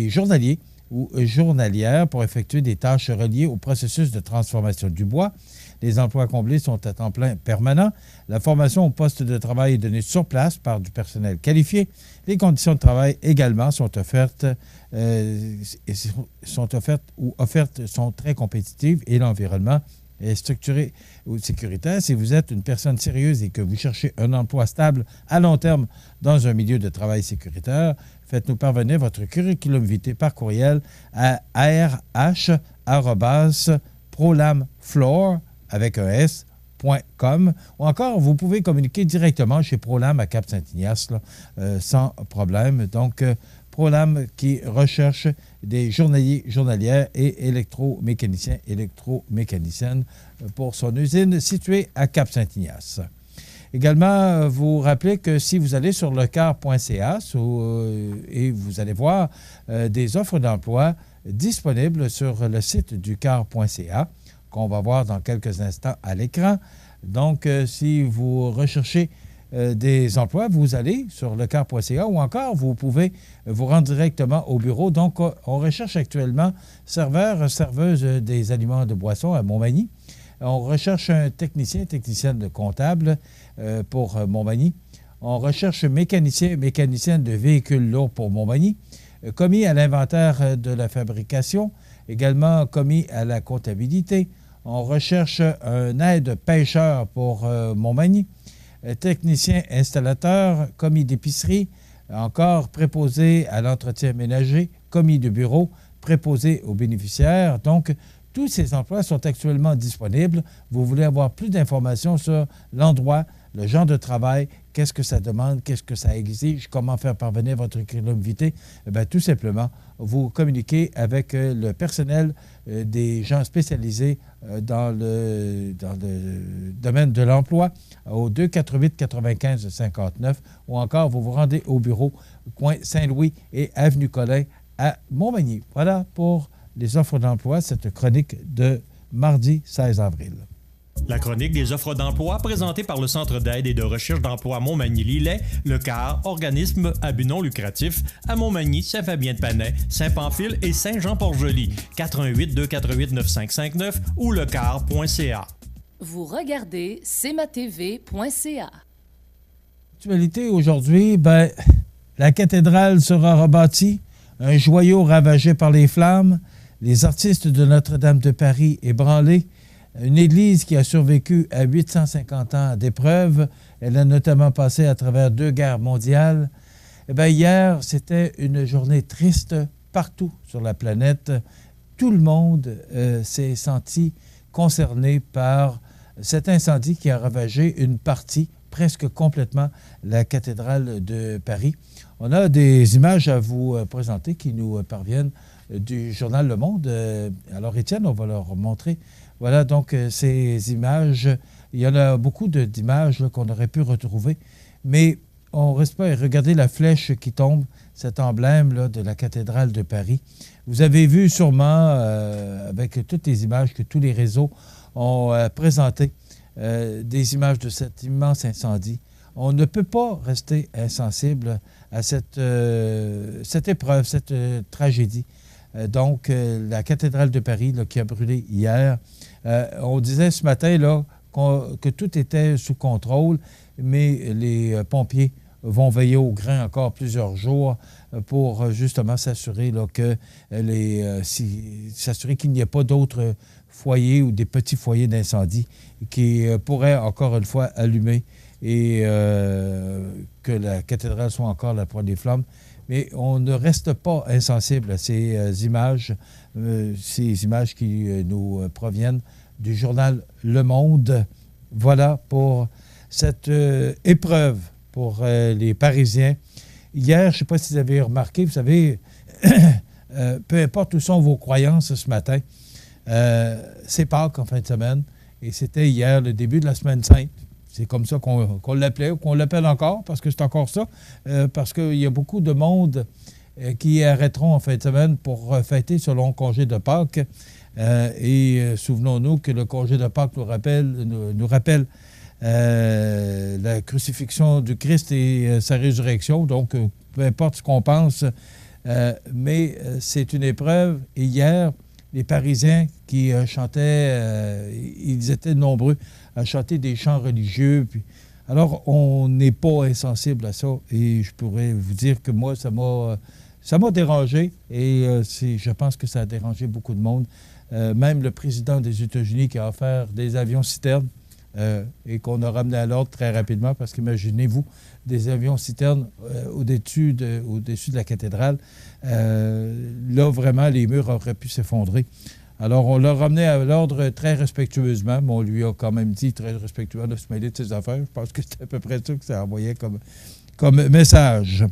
journaliers ou journalières pour effectuer des tâches reliées au processus de transformation du bois. Les emplois comblés sont à temps plein permanent. La formation au poste de travail est donnée sur place par du personnel qualifié. Les conditions de travail également sont offertes sont très compétitives et l'environnement est structuré ou sécuritaire. Si vous êtes une personne sérieuse et que vous cherchez un emploi stable à long terme dans un milieu de travail sécuritaire, faites-nous parvenir votre curriculum vitae par courriel à arh@prolamfloor avec un S.com ou encore vous pouvez communiquer directement chez Prolam à Cap-Saint-Ignace sans problème. Donc, Prolam qui recherche des journaliers, journalières et électromécaniciens, électromécaniciennes pour son usine située à Cap-Saint-Ignace. Également, vous rappelez que si vous allez sur lecar.ca et vous allez voir des offres d'emploi disponibles sur le site du car.ca, qu'on va voir dans quelques instants à l'écran. Donc, si vous recherchez des emplois, vous allez sur lecar.ca ou encore vous pouvez vous rendre directement au bureau. Donc, on recherche actuellement serveuse des aliments de boissons à Montmagny. On recherche un technicienne comptable pour Montmagny. On recherche mécanicienne de véhicules lourds pour Montmagny. Commis à l'inventaire de la fabrication, également commis à la comptabilité. On recherche un aide-pêcheur pour Montmagny. Technicien installateur, commis d'épicerie, encore préposé à l'entretien ménager, commis de bureau, préposé aux bénéficiaires. Donc, tous ces emplois sont actuellement disponibles. Vous voulez avoir plus d'informations sur l'endroit, le genre de travail, qu'est-ce que ça demande, qu'est-ce que ça exige, comment faire parvenir votre curriculum vitae. Tout simplement, vous communiquez avec le personnel des gens spécialisés dans le domaine de l'emploi au 248-95-59 ou encore vous vous rendez au bureau coin Saint-Louis et Avenue Collin à Montmagny. Voilà pour les offres d'emploi, cette chronique de mardi 16 avril.
La chronique des offres d'emploi présentée par le Centre d'aide et de recherche d'emploi Montmagny-Lillet, le CAR, organisme à but non lucratif, à Montmagny, Saint-Fabien-de-Panay, Saint-Pamphile et Saint-Jean-Port-Joli. 88 248 9559 ou lecar.ca.
Vous regardez cmatv.ca.
L'actualité aujourd'hui, la cathédrale sera rebâtie, un joyau ravagé par les flammes, les artistes de Notre-Dame de Paris ébranlés, une église qui a survécu à 850 ans d'épreuves. Elle a notamment passé à travers 2 guerres mondiales. Hier, c'était une journée triste partout sur la planète. Tout le monde s'est senti concerné par cet incendie qui a ravagé une partie, presque complètement, la cathédrale de Paris. On a des images à vous présenter qui nous parviennent du journal Le Monde. Alors, Étienne, on va leur montrer. Voilà donc ces images. Il y en a beaucoup d'images qu'on aurait pu retrouver, mais on ne reste pas à regarder la flèche qui tombe, cet emblème là, de la cathédrale de Paris. Vous avez vu sûrement, avec toutes les images que tous les réseaux ont présentées, des images de cet immense incendie. On ne peut pas rester insensible à cette épreuve, cette tragédie. Donc, la cathédrale de Paris là, qui a brûlé hier. On disait ce matin là, que tout était sous contrôle, mais les pompiers vont veiller au grain encore plusieurs jours pour justement s'assurer là, s'assurer qu'il n'y ait pas d'autres foyers ou des petits foyers d'incendie qui pourraient encore une fois allumer et que la cathédrale soit encore la proie des flammes. Mais on ne reste pas insensible à ces images qui nous proviennent du journal Le Monde. Voilà pour cette épreuve pour les Parisiens. Hier, je ne sais pas si vous avez remarqué, vous savez, peu importe où sont vos croyances ce matin, c'est Pâques en fin de semaine, et c'était hier le début de la Semaine Sainte. C'est comme ça qu'on l'appelait, ou qu'on l'appelle encore, parce que c'est encore ça, parce qu'il y a beaucoup de monde qui arrêteront en fin de semaine pour fêter ce long congé de Pâques. Et souvenons-nous que le congé de Pâques nous rappelle la crucifixion du Christ et sa résurrection. Donc, peu importe ce qu'on pense, mais c'est une épreuve. Et hier, les Parisiens qui chantaient, ils étaient nombreux à chanter des chants religieux. Alors, on n'est pas insensible à ça. Et je pourrais vous dire que moi, ça m'a dérangé. Et je pense que ça a dérangé beaucoup de monde. Même le président des États-Unis qui a offert des avions-citernes et qu'on a ramené à l'ordre très rapidement, parce qu'imaginez-vous, des avions-citernes au-dessus de la cathédrale. Là, vraiment, les murs auraient pu s'effondrer. Alors, on l'a ramené à l'ordre très respectueusement, mais on lui a quand même dit très respectueux de se mêler de ses affaires. Je pense que c'est à peu près ça que ça envoyait comme message.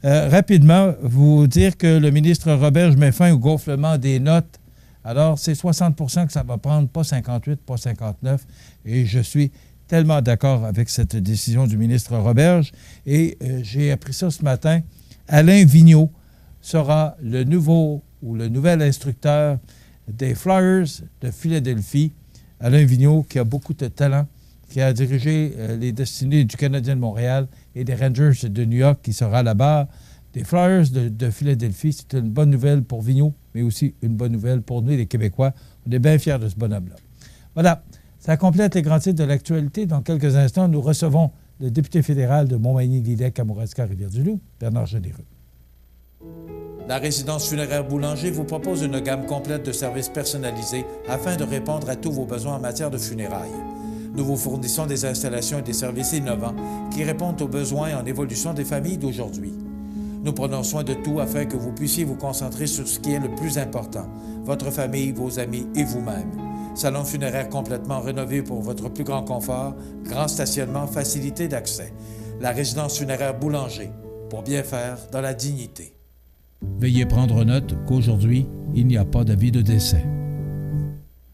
Rapidement, vous dire que le ministre Roberge met fin au gonflement des notes. Alors, c'est 60 % que ça va prendre, pas 58, pas 59. Et je suis tellement d'accord avec cette décision du ministre Roberge. Et j'ai appris ça ce matin. Alain Vigneault sera le nouvel instructeur des Flyers de Philadelphie. Alain Vigneault, qui a beaucoup de talent, qui a dirigé les destinées du Canadien de Montréal et des Rangers de New York, qui sera à la barre des Flyers de Philadelphie. C'est une bonne nouvelle pour Vigneault, mais aussi une bonne nouvelle pour nous, les Québécois. On est bien fiers de ce bonhomme-là. Voilà, ça complète les grands titres de l'actualité. Dans quelques instants, nous recevons le député fédéral de Montmagny-Lillet, Kamouraska, Rivière-du-Loup, Bernard Généreux.
La résidence funéraire Boulanger vous propose une gamme complète de services personnalisés afin de répondre à tous vos besoins en matière de funérailles. Nous vous fournissons des installations et des services innovants qui répondent aux besoins en évolution des familles d'aujourd'hui. Nous prenons soin de tout afin que vous puissiez vous concentrer sur ce qui est le plus important, votre famille, vos amis et vous-même. Salon funéraire complètement rénové pour votre plus grand confort, grand stationnement, facilité d'accès. La résidence funéraire Boulanger, pour bien faire dans la dignité. Veuillez prendre note qu'aujourd'hui, il n'y a pas d'avis de décès.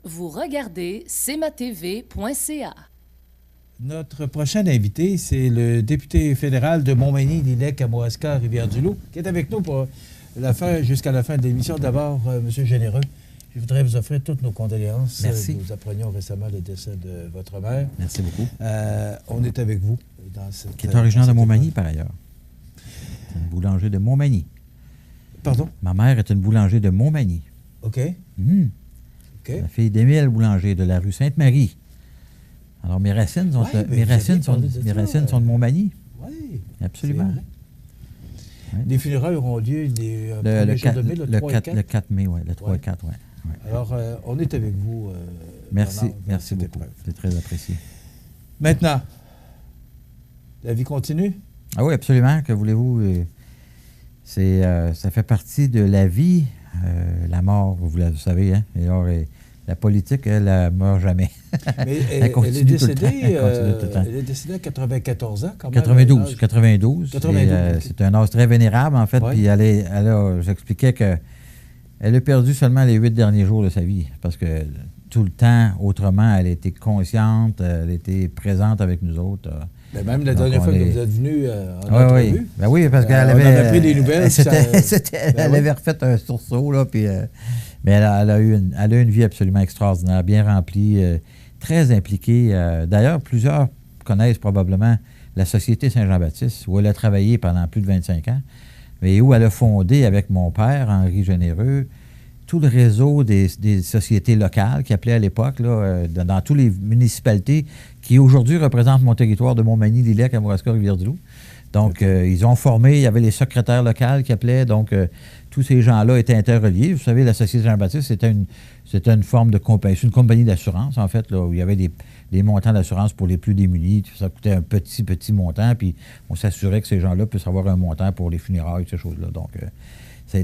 Vous regardez cmatv.ca.
Notre prochain invité, c'est le député fédéral de Montmagny-Lillet, Kamouraska, Rivière-du-Loup, qui est avec nous pour jusqu'à la fin de l'émission. D'abord, M. Généreux, je voudrais vous offrir toutes nos condoléances.
Merci.
Nous apprenions récemment le décès de votre mère.
Merci beaucoup.
On est avec vous.
Qui est originaire de Montmagny, par ailleurs. C'est une boulanger de Montmagny.
Pardon?
Ma mère est une boulanger de Montmagny.
OK.
OK. La fille d'Émile Boulanger de la rue Sainte-Marie. Alors, mes racines sont, sont de Montmagny.
Oui.
Absolument.
Ouais. Les funérailles auront lieu le 4 mai, le 3 et 4?
Le 4 mai, oui. Le 3 et 4, oui. Ouais.
Alors, on est avec vous.
Merci beaucoup. C'est très apprécié.
Maintenant, la vie continue?
Ah oui, absolument. Que voulez-vous? Ça fait partie de la vie. La mort, vous savez, hein? Et alors, la politique, elle ne meurt jamais.
Mais elle est décédée à 94 ans, quand même.
92. C'est un âge très vénérable, en fait. Ouais. Puis j'expliquais qu'elle a perdu seulement les 8 derniers jours de sa vie. Parce que tout le temps, autrement, elle était consciente, elle était présente avec nous autres.
Mais même la dernière fois que vous êtes venu en entrevue.
Oui. Ben oui, parce qu'elle avait...
On avait pris des nouvelles.
Elle avait refait un sursaut, là, puis... mais elle a eu une vie absolument extraordinaire, bien remplie, très impliquée. D'ailleurs, plusieurs connaissent probablement la Société Saint-Jean-Baptiste, où elle a travaillé pendant plus de 25 ans, mais où elle a fondé avec mon père, Henri Généreux, tout le réseau des sociétés locales, qui appelaient à l'époque, dans toutes les municipalités qui aujourd'hui représentent mon territoire de Montmagny, Lillec, Kamouraska, Rivière-du-Loup. Donc, ils ont formé, il y avait les secrétaires locaux qui appelaient, donc tous ces gens-là étaient interreliés. Vous savez, la Société Jean-Baptiste, c'était une forme de compagnie, c'est une compagnie d'assurance, en fait, là, où il y avait des montants d'assurance pour les plus démunis. Ça coûtait un petit montant, puis on s'assurait que ces gens-là puissent avoir un montant pour les funérailles, ces choses-là. Donc, ça a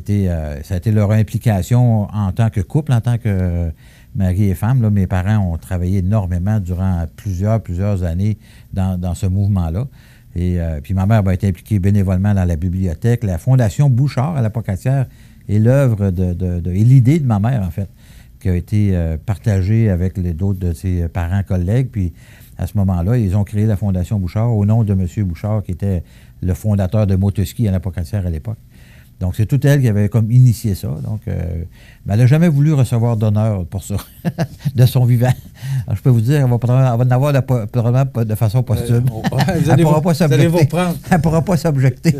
été leur implication en tant que couple, en tant que mari et femme. Là, mes parents ont travaillé énormément durant plusieurs années dans ce mouvement-là. Et puis ma mère a été impliquée bénévolement dans la bibliothèque. La Fondation Bouchard à la Pocatière est l'œuvre et l'idée de ma mère, en fait, qui a été partagée avec d'autres de ses parents-collègues. Puis à ce moment-là, ils ont créé la Fondation Bouchard au nom de M. Bouchard, qui était le fondateur de Motoski à la Pocatière à l'époque. Donc, c'est toute elle qui avait comme initié ça. Donc, elle n'a jamais voulu recevoir d'honneur pour ça, de son vivant. Alors, je peux vous dire, elle va en avoir probablement de façon posthume. Elle ne pourra pas s'objecter. Elle ne pourra pas s'objecter.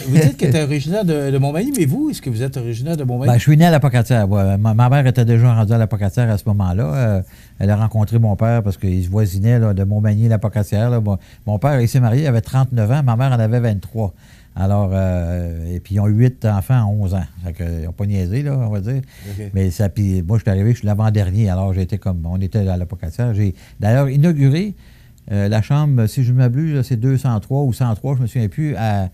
Vous dites qu'elle est originaire de Montmagny, mais vous, est-ce que vous êtes originaire de Montmagny?
Je suis né à la Pocatière. Ouais. Ma mère était déjà rendue à la Pocatière à ce moment-là. Elle a rencontré mon père parce qu'ils se voisinaient là, de Montmagny à la Pocatière. Là. Mon père, il s'est marié, il avait 39 ans. Ma mère en avait 23. Alors, et puis ils ont 8 enfants en 11 ans. Fait qu'ils n'ont pas niaisé, là, on va dire. Okay. Mais ça, puis moi, je suis arrivé, je suis l'avant-dernier. Alors, on était à la Pocatière. J'ai d'ailleurs inauguré la chambre, si je ne m'abuse, c'est 203 ou 103, je ne me souviens plus, à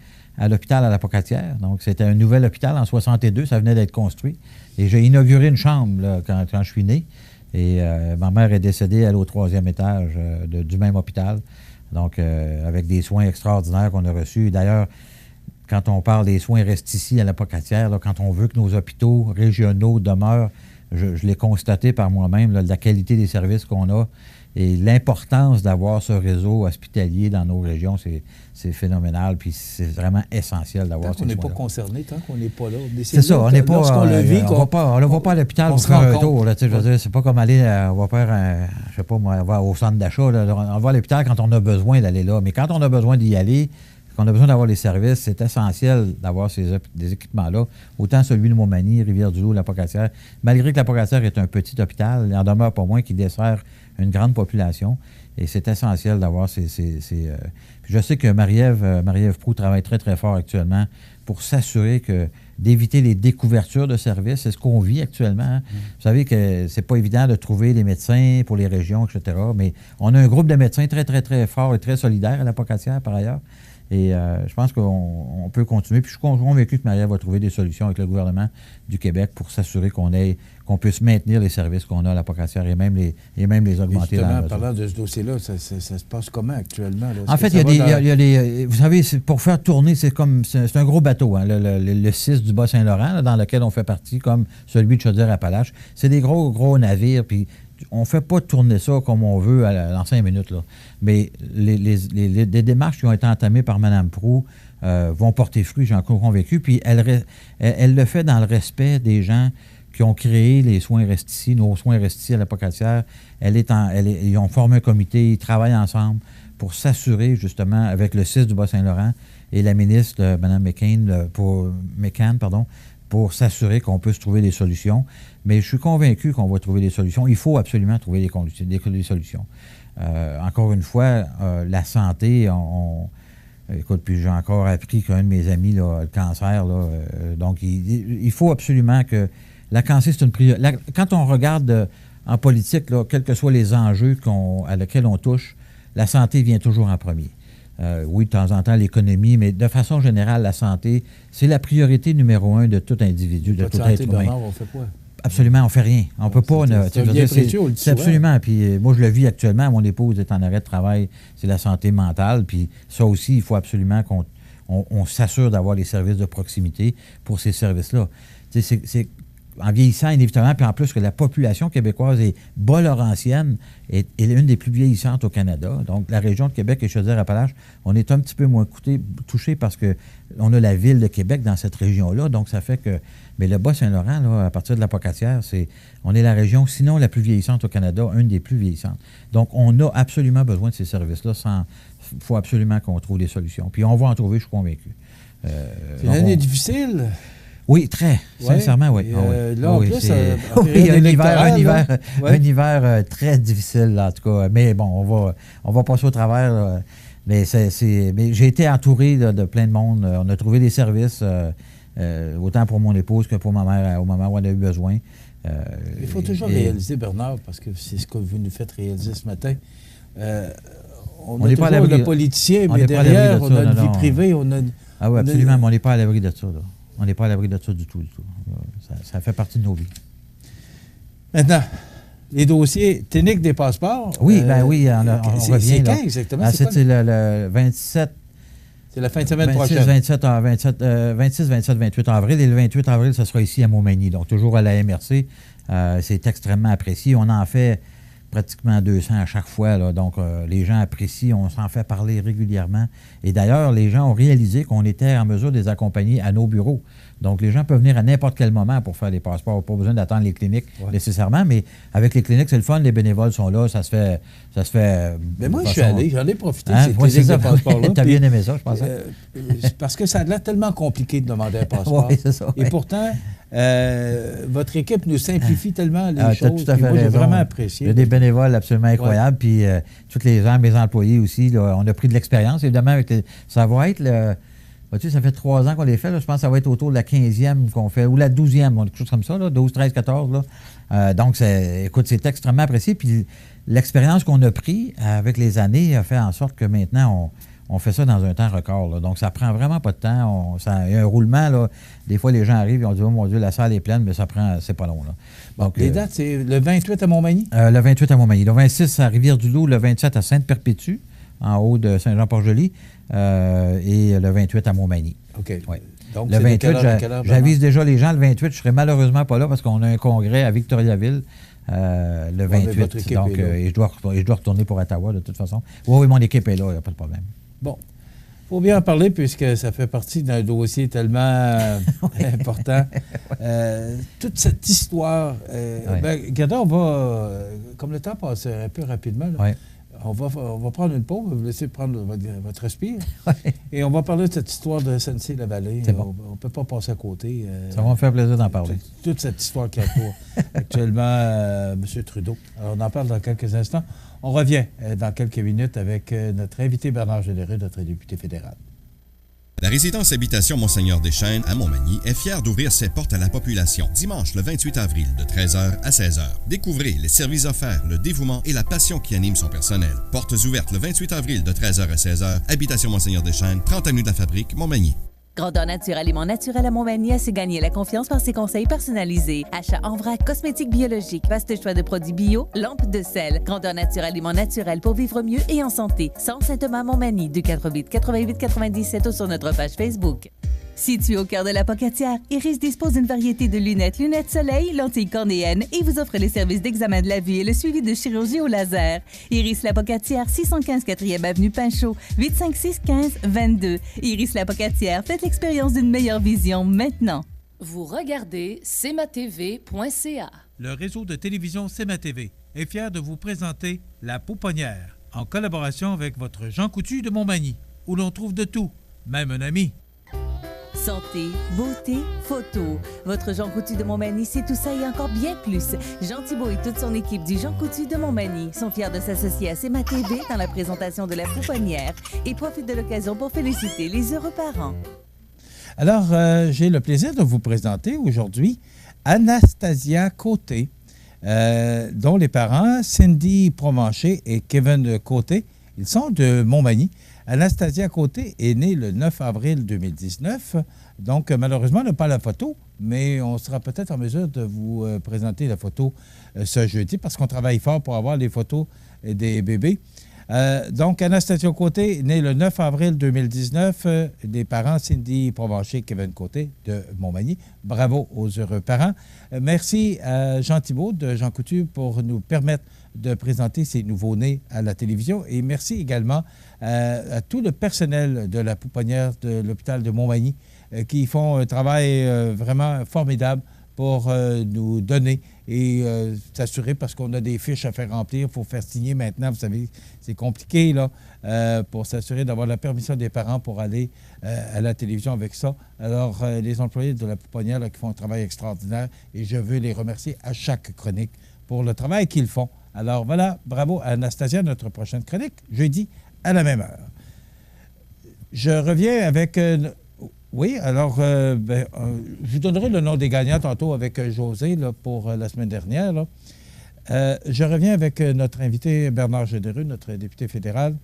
l'hôpital à la Pocatière. Donc, c'était un nouvel hôpital en 62, ça venait d'être construit. Et j'ai inauguré une chambre là, quand je suis né. Et ma mère est décédée, elle, au 3e étage du même hôpital. Donc, avec des soins extraordinaires qu'on a reçus. D'ailleurs, quand on parle des soins restent ici à la Pocatière, là, quand on veut que nos hôpitaux régionaux demeurent, je l'ai constaté par moi-même, là, la qualité des services qu'on a et l'importance d'avoir ce réseau hospitalier dans nos régions, c'est phénoménal, puis c'est vraiment essentiel d'avoir ces soins-là.
Tant qu'on n'est pas concerné, tant qu'on n'est pas là.
C'est ça, on n'est pas... On ne va pas à l'hôpital pour faire un tour. Là, je veux dire, c'est pas comme aller, on va faire, je sais pas moi, on va au centre d'achat. Là, on va à l'hôpital quand on a besoin d'aller là. Mais quand on a besoin d'y aller, qu'on a besoin d'avoir les services, c'est essentiel d'avoir des équipements-là. Autant celui de Montmagny, Rivière-du-Loup, la Pocatière. Malgré que la Pocatière est un petit hôpital, il en demeure pas moins qui dessert une grande population. Et c'est essentiel d'avoir ces Puis je sais que Marie-Ève Proulx travaille très, très fort actuellement pour s'assurer d'éviter les découvertures de services. C'est ce qu'on vit actuellement. Hein. Vous savez que c'est pas évident de trouver des médecins pour les régions, etc. Mais on a un groupe de médecins très, très, très fort et très solidaire à la Pocatière, par ailleurs. Et je pense qu'on peut continuer. Puis je suis convaincu que Marie-Ève va trouver des solutions avec le gouvernement du Québec pour s'assurer qu'on puisse maintenir les services qu'on a à la Pocatière et même les augmenter.
Justement, en parlant de ce dossier-là, ça se passe comment actuellement? Là?
En fait, il y a des... Vous savez, pour faire tourner, c'est un gros bateau, hein, le 6 du Bas-Saint-Laurent, là, dans lequel on fait partie, comme celui de Chaudière-Appalaches. C'est des gros navires, puis on ne fait pas tourner ça comme on veut en 5 minutes. Là. Mais les démarches qui ont été entamées par Mme Proulx vont porter fruit, j'en suis convaincu. Puis elle le fait dans le respect des gens qui ont créé les soins restent ici, nos soins restent ici à la Pocatière. Ils ont formé un comité, ils travaillent ensemble pour s'assurer, justement, avec le 6 du Bas-Saint-Laurent et la ministre, Mme McCann, pour s'assurer qu'on puisse trouver des solutions. Mais je suis convaincu qu'on va trouver des solutions. Il faut absolument trouver des solutions. Encore une fois, la santé, écoute, puis j'ai encore appris qu'un de mes amis, là, le cancer, là, donc il faut absolument que... La cancer, c'est une priorité. Quand on regarde en politique, là, quels que soient les enjeux à lesquels on touche, la santé vient toujours en premier. Oui, de temps en temps, l'économie, mais de façon générale, la santé, c'est la priorité numéro 1 de tout individu, de tout être humain.
On fait quoi?
Absolument, on ne fait rien. On ne peut pas... C'est absolument. Puis moi, je le vis actuellement. Mon épouse est en arrêt de travail. C'est la santé mentale. Puis ça aussi, il faut absolument qu'on s'assure d'avoir les services de proximité pour ces services-là. en vieillissant inévitablement, puis en plus que la population québécoise est bas-laurentienne, est l'une des plus vieillissantes au Canada. Donc, la région de Québec et Chaudière-Appalaches, on est un petit peu moins touché parce qu'on a la ville de Québec dans cette région-là. Donc, ça fait que... Mais le Bas-Saint-Laurent, là, à partir de la Pocatière, on est la région, sinon la plus vieillissante au Canada, une des plus vieillissantes. Donc, on a absolument besoin de ces services-là. Il faut absolument qu'on trouve des solutions. Puis, on va en trouver, je suis convaincu.
C'est une année difficile.
Oui, très. Sincèrement, oui.
Là, en plus,
un hiver très difficile, là, en tout cas. Mais bon, on va passer au travers. Là. Mais j'ai été entouré de plein de monde. On a trouvé des services, autant pour mon épouse que pour ma mère, au moment où on a eu besoin.
Il faut toujours réaliser, Bernard, parce que c'est ce que vous nous faites réaliser ce matin. On n'est pas le politicien, mais derrière, on a une vie privée.
Ah oui, absolument, mais on n'est pas à l'abri de ça, là. On n'est pas à l'abri de ça du tout. Ça fait partie de nos vies.
Maintenant, les dossiers techniques des passeports.
Oui, oui, on revient.
C'est quand exactement?
C'est le 27.
C'est la fin de semaine prochaine.
26, 27, 28 avril. Et le 28 avril, ce sera ici à Montmagny. Donc, toujours à la MRC. C'est extrêmement apprécié. On en fait pratiquement 200 à chaque fois. Là. Donc, les gens apprécient. On s'en fait parler régulièrement. Et d'ailleurs, les gens ont réalisé qu'on était en mesure de les accompagner à nos bureaux. Donc, les gens peuvent venir à n'importe quel moment pour faire des passeports. Pas besoin d'attendre les cliniques nécessairement, mais avec les cliniques, c'est le fun. Les bénévoles sont là. Ça se fait
mais moi, je suis allé. J'en ai profité de ces cliniques de passeports-là.
Tu as bien aimé ça, je pense.
Parce que ça a l'air tellement compliqué de demander un passeport.
Oui, c'est ça.
Et pourtant, votre équipe nous simplifie tellement les choses.
Tout à fait
moi, j'ai vraiment apprécié.
Il y a des bénévoles absolument incroyables. Puis, tous les gens, mes employés aussi, là, on a pris de l'expérience. Évidemment, ça va être vois-tu, ça fait 3 ans qu'on les fait. Là. Je pense que ça va être autour de la 15e qu'on fait, ou la 12e, quelque chose comme ça, là, 12, 13, 14. Là. Donc, écoute, c'est extrêmement apprécié. Puis l'expérience qu'on a prise avec les années a fait en sorte que maintenant, on fait ça dans un temps record. Là. Donc, ça prend vraiment pas de temps. Il y a un roulement. Là. Des fois, les gens arrivent et on dit « Oh mon Dieu, la salle est pleine », mais c'est pas long. Là.
Donc, les dates, c'est le 28 à Montmagny?
Le 28 à Montmagny. Le 26 à Rivière-du-Loup, le 27 à Sainte-Perpétue, en haut de Saint-Jean-Port-Joli, et le 28 à Montmagny.
OK.
Ouais.
Donc,
le 28, j'avise déjà les gens, le 28, je ne serai malheureusement pas là parce qu'on a un congrès à Victoriaville le 28. Donc, et je dois retourner pour Ottawa de toute façon. Oui, mon équipe est là, il n'y a pas de problème.
Bon. Il faut bien en parler puisque ça fait partie d'un dossier tellement important. Toute cette histoire. Regardez, on va, comme le temps passe un peu rapidement, là, on va prendre une pause, vous laisser prendre votre respire. Et on va parler de cette histoire de SNC-Lavalin.
Bon.
On ne peut pas passer à côté.
Ça va me faire plaisir d'en parler.
Toute cette histoire qui entoure actuellement M. Trudeau. Alors, on en parle dans quelques instants. On revient dans quelques minutes avec notre invité Bernard Généreux, notre député fédéral.
La résidence Habitation Monseigneur-des-Chênes à Montmagny est fière d'ouvrir ses portes à la population dimanche le 28 avril de 13h à 16h. Découvrez les services offerts, le dévouement et la passion qui animent son personnel. Portes ouvertes le 28 avril de 13h à 16h. Habitation Monseigneur-des-Chênes, 30 avenue de la Fabrique, Montmagny.
Grandeur Nature Aliments Naturels à Montmagny a su gagner la confiance par ses conseils personnalisés. Achat en vrac, cosmétiques biologiques, vaste choix de produits bio, lampes de sel. Grandeur Nature Aliments Naturels pour vivre mieux et en santé. Centre Saint-Thomas à Montmagny, 248 88 97 ou sur notre page Facebook. Situé au cœur de la Pocatière, Iris dispose d'une variété de lunettes soleil, lentilles cornéennes et vous offre les services d'examen de la vue et le suivi de chirurgie au laser. Iris la Pocatière, 615 4e avenue Pinchot, 856 15 22. Iris la Pocatière, faites l'expérience d'une meilleure vision maintenant.
Vous regardez cmatv.ca.
Le réseau de télévision CMA TV est fier de vous présenter La Pouponnière, en collaboration avec votre Jean Coutu de Montmagny, où l'on trouve de tout, même un ami.
Santé, beauté, photo. Votre Jean Coutu de Montmagny, c'est tout ça et encore bien plus. Jean Thibault et toute son équipe du Jean Coutu de Montmagny sont fiers de s'associer à CMA TV dans la présentation de La Pouponnière et profitent de l'occasion pour féliciter les heureux parents.
Alors, j'ai le plaisir de vous présenter aujourd'hui Anastasia Côté, dont les parents, Cindy Provencher et Kevin Côté, ils sont de Montmagny. Anastasia Côté est née le 9 avril 2019, donc malheureusement, elle n'a pas la photo, mais on sera peut-être en mesure de vous présenter la photo ce jeudi parce qu'on travaille fort pour avoir les photos des bébés. Donc, Anastasia Côté, née le 9 avril 2019, des parents Cindy Provencher et Kevin Côté de Montmagny. Bravo aux heureux parents. Merci à Jean Thibault de Jean Coutu pour nous permettre de présenter ces nouveaux-nés à la télévision. Et merci également à tout le personnel de la pouponnière de l'hôpital de Montmagny qui font un travail vraiment formidable pour nous donner et s'assurer, parce qu'on a des fiches à faire remplir, il faut faire signer maintenant, vous savez, c'est compliqué, là, pour s'assurer d'avoir la permission des parents pour aller à la télévision avec ça. Alors, les employés de la pouponnière là, qui font un travail extraordinaire, et je veux les remercier à chaque chronique pour le travail qu'ils font. Alors voilà, bravo à Anastasia, notre prochaine chronique, jeudi à la même heure. Je reviens avec... Oui, alors, je vous donnerai le nom des gagnants tantôt avec José là, pour la semaine dernière. Là. Je reviens avec notre invité Bernard Généreux, notre député fédéral.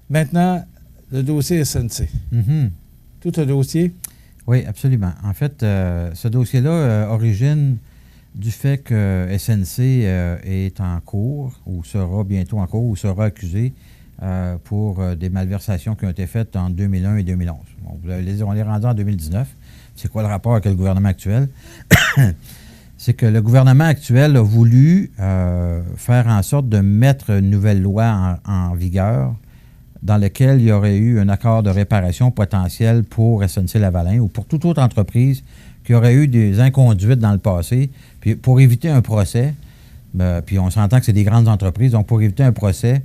Maintenant, le dossier SNC.
Mm-hmm.
Tout un dossier?
Oui, absolument. En fait, ce dossier-là origine du fait que SNC est en cours, ou sera bientôt en cours, ou sera accusé pour des malversations qui ont été faites en 2001 et 2011. Bon, on est rendu en 2019. C'est quoi le rapport avec le gouvernement actuel? C'est que le gouvernement actuel a voulu faire en sorte de mettre une nouvelle loi en vigueur dans laquelle il y aurait eu un accord de réparation potentiel pour SNC-Lavalin ou pour toute autre entreprise qui aurait eu des inconduites dans le passé. Puis pour éviter un procès, puis on s'entend que c'est des grandes entreprises, donc pour éviter un procès,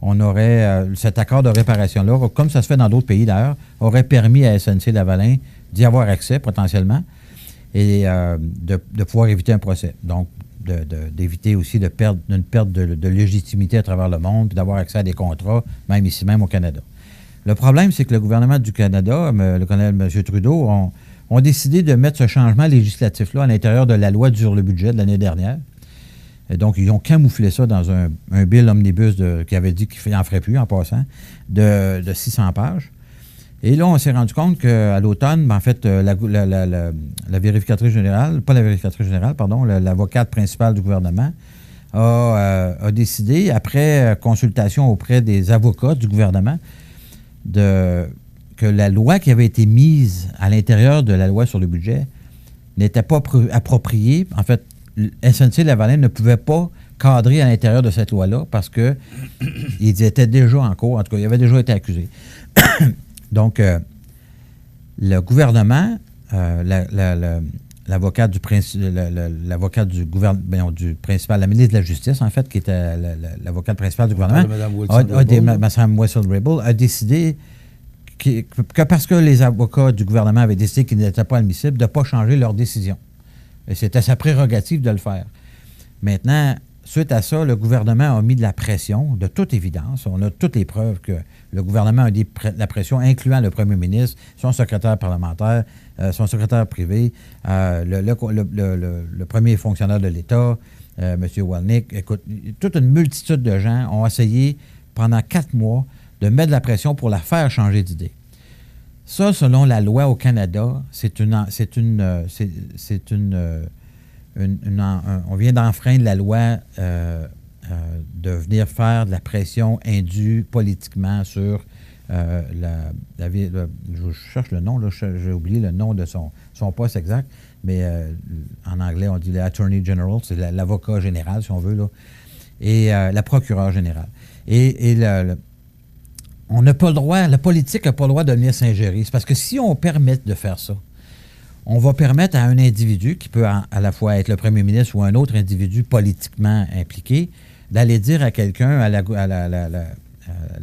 on aurait cet accord de réparation-là, comme ça se fait dans d'autres pays d'ailleurs, aurait permis à SNC-Lavalin d'y avoir accès potentiellement et de pouvoir éviter un procès. Donc, d'éviter aussi une perte de légitimité à travers le monde, puis d'avoir accès à des contrats, même ici, même au Canada. Le problème, c'est que le gouvernement du Canada, le colonel M. Trudeau, ont décidé de mettre ce changement législatif-là à l'intérieur de la loi sur le budget de l'année dernière. Et donc, ils ont camouflé ça dans un bill omnibus qui avait dit qu'il n'en ferait plus, en passant, de 600 pages. Et là, on s'est rendu compte qu'à l'automne, en fait, la vérificatrice générale, pas la vérificatrice générale, pardon, l'avocate principale du gouvernement a décidé, après consultation auprès des avocats du gouvernement, que la loi qui avait été mise à l'intérieur de la loi sur le budget n'était pas appropriée. En fait, SNC-Lavalin ne pouvait pas cadrer à l'intérieur de cette loi-là parce qu'ils étaient déjà en cours, en tout cas, ils avaient déjà été accusés. Donc, le gouvernement, l'avocat du principal, la ministre de la Justice, en fait, qui était l'avocate principale du gouvernement, Mme Wilson-Raybould, a décidé que parce que les avocats du gouvernement avaient décidé qu'ils n'étaient pas admissibles, de ne pas changer leur décision. Et c'était sa prérogative de le faire. Maintenant, suite à ça, le gouvernement a mis de la pression, de toute évidence. On a toutes les preuves que le gouvernement a mis de la pression, incluant le premier ministre, son secrétaire parlementaire, son secrétaire privé, le premier fonctionnaire de l'État, M. Walnick. Écoute, toute une multitude de gens ont essayé pendant 4 mois de mettre de la pression pour la faire changer d'idée. Ça, selon la loi au Canada, on vient d'enfreindre la loi de venir faire de la pression indue politiquement sur je cherche le nom, là, j'ai oublié le nom de son poste exact, mais en anglais, on dit l'Attorney General, c'est l'avocat général, si on veut, là, et la procureure générale. On n'a pas le droit, la politique n'a pas le droit de venir s'ingérer. C'est parce que si on permet de faire ça, on va permettre à un individu, qui peut à la fois être le premier ministre ou un autre individu politiquement impliqué, d'aller dire à quelqu'un, à